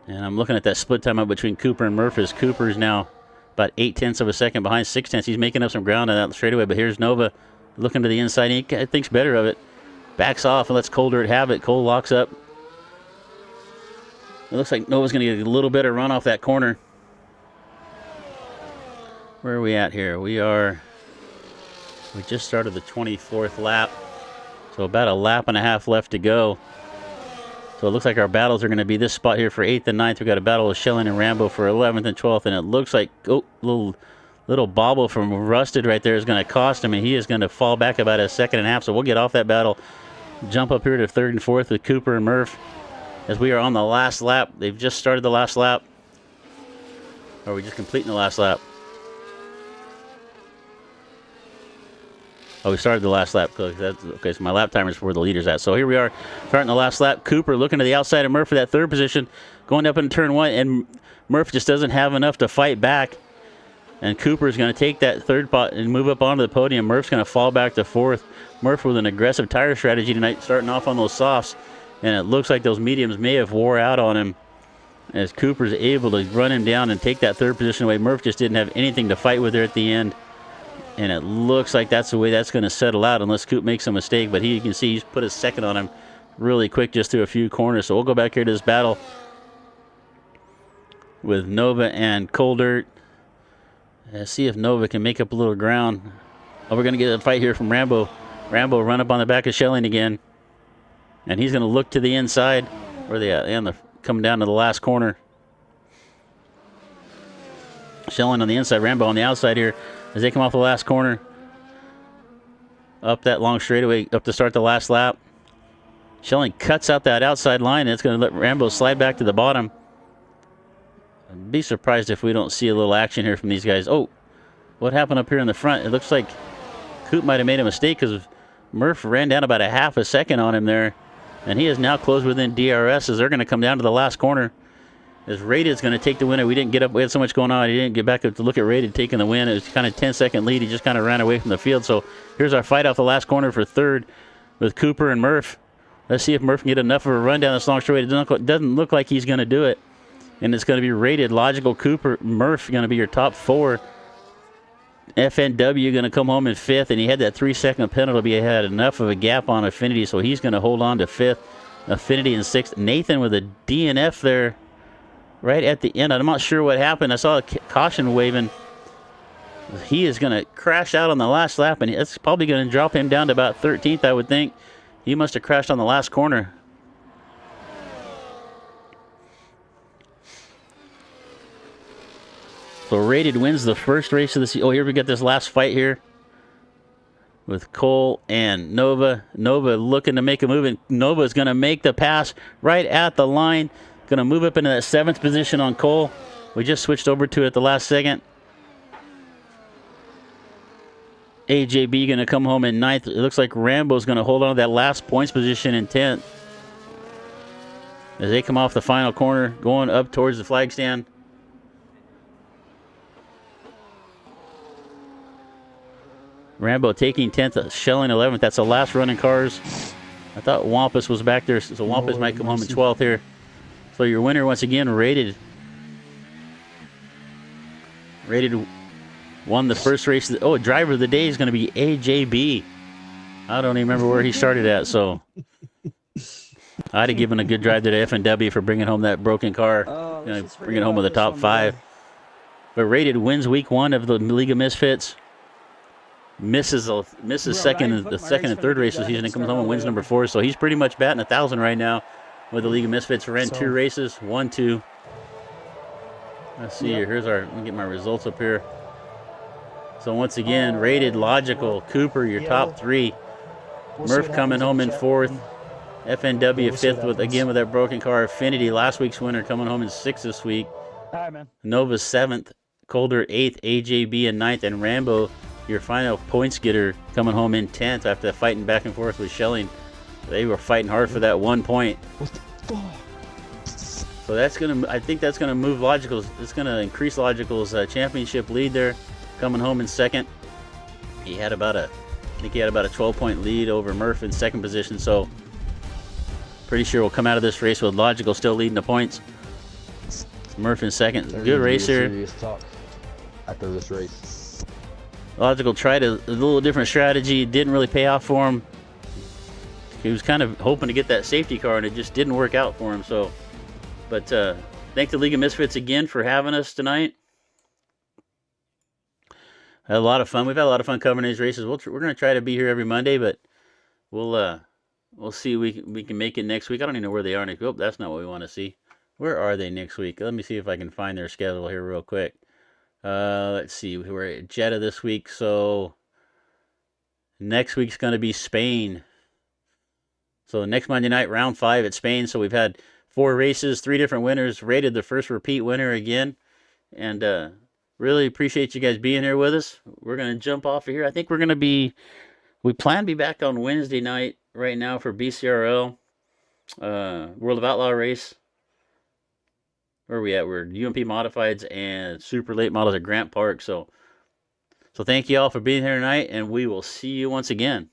And I'm looking at that split time up between Cooper and Murph as Cooper's now about 0.8 of a second behind 0.6. He's making up some ground on that straightaway, but here's Nova looking to the inside. He thinks better of it. Backs off and lets Cold Dirt have it. Cole locks up. It looks like Nova's going to get a little better run off that corner. Where are we at here? We just started the 24th lap. So about a lap and a half left to go. So it looks like our battles are going to be this spot here for 8th and 9th. We've got a battle with Schelling and Rambo for 11th and 12th. And it looks like, little bobble from Rusted right there is going to cost him. And he is going to fall back about a second and a half. So we'll get off that battle. Jump up here to 3rd and 4th with Cooper and Murph. As we are on the last lap. They've just started the last lap. Or are we just completing the last lap? Oh, we started the last lap. Okay, so my lap timer is where the leader's at. So here we are, starting the last lap. Cooper looking to the outside of Murph for that 3rd position, going up in turn 1, and Murph just doesn't have enough to fight back. And Cooper's going to take that 3rd pot and move up onto the podium. Murph's going to fall back to 4th. Murph with an aggressive tire strategy tonight, starting off on those softs. And it looks like those mediums may have wore out on him as Cooper's able to run him down and take that 3rd position away. Murph just didn't have anything to fight with there at the end. And it looks like that's the way that's going to settle out unless Coop makes a mistake. But you can see he's put a second on him really quick just through a few corners. So we'll go back here to this battle with Nova and Cold Dirt. Let's see if Nova can make up a little ground. Oh, we're going to get a fight here from Rambo. Rambo run up on the back of Schelling again. And he's going to look to the inside. Where are they at? And they're coming down to the last corner. Schelling on the inside, Rambo on the outside here. As they come off the last corner, up that long straightaway, up to start the last lap. Schelling cuts out that outside line, and it's going to let Rambo slide back to the bottom. I'd be surprised if we don't see a little action here from these guys. Oh, what happened up here in the front? It looks like Coop might have made a mistake because Murph ran down about a half a second on him there, and he is now closed within DRS as they're going to come down to the last corner. As Rated's going to take the win. We didn't get up. We had so much going on. He didn't get back up to look at Rated taking the win. It was kind of 10-second lead. He just kind of ran away from the field. So here's our fight off the last corner for 3rd with Cooper and Murph. Let's see if Murph can get enough of a run down this long straightaway. It doesn't look like he's going to do it. And it's going to be Rated, Logical, Cooper, Murph going to be your top 4. FNW going to come home in 5th. And he had that 3-second penalty. He had enough of a gap on Affinity. So he's going to hold on to 5th. Affinity in 6th. Nathan with a DNF there. Right at the end. I'm not sure what happened. I saw a caution waving. He is going to crash out on the last lap, and it's probably going to drop him down to about 13th, I would think. He must have crashed on the last corner. So Rated wins the first race of the season. Oh, here we got this last fight here with Cole and Nova. Nova looking to make a move, and Nova's going to make the pass right at the line. Going to move up into that 7th position on Cole. We just switched over to it at the last second. AJB going to come home in 9th. It looks like Rambo's going to hold on to that last points position in 10th. As they come off the final corner, going up towards the flag stand. Rambo taking 10th, Shelling 11th. That's the last run in cars. I thought Wampus was back there, so Wampus might come home in 12th here. So your winner once again, Rated. Rated won the first race. Oh, driver of the day is going to be AJB. I don't even remember where he started at, so I'd have given a good drive to the FNW for bringing home that broken car, bringing home with the top 5. But Rated wins week 1 of the League of Misfits. Misses the second and third race of the season and comes home and wins number 4. So he's pretty much batting 1,000 right now with the League of Misfits. Ran 2 races, 1, 2. Let's see here. Let me get my results up here. So once again, Rated, Logical, Cooper, your top 3. Murph coming home in 4th. FNW 5th with that broken car. Affinity, last week's winner, coming home in 6th this week. All right, man. Nova 7th. Colder 8th. AJB in 9th. And Rambo, your final points getter, coming home in 10th after fighting back and forth with Shelling. They were fighting hard for that 1 point. What the fuck? So I think that's gonna move Logical's. It's gonna increase Logical's championship lead there, coming home in 2nd. He had about a 12-point lead over Murph in 2nd position. So pretty sure we'll come out of this race with Logical still leading the points. Murph in 2nd. Good racer. Serious talk after this race. Logical tried a little different strategy. It didn't really pay off for him. He was kind of hoping to get that safety car, and it just didn't work out for him. So, but thank the League of Misfits again for having us tonight. Had a lot of fun. We've had a lot of fun covering these races. We're going to try to be here every Monday, but we'll see if we can make it next week. I don't even know where they are next week. Oh, that's not what we want to see. Where are they next week? Let me see if I can find their schedule here real quick. Let's see. We're at Jeddah this week, so next week's going to be Spain. So next Monday night, round 5 at Spain. So we've had 4 races, 3 different winners. Rated the first repeat winner again. And really appreciate you guys being here with us. We're going to jump off of here. I think we plan to be back on Wednesday night right now for BCRL, World of Outlaw race. Where are we at? We're UMP Modifieds and Super Late Models at Grant Park. So thank you all for being here tonight, and we will see you once again.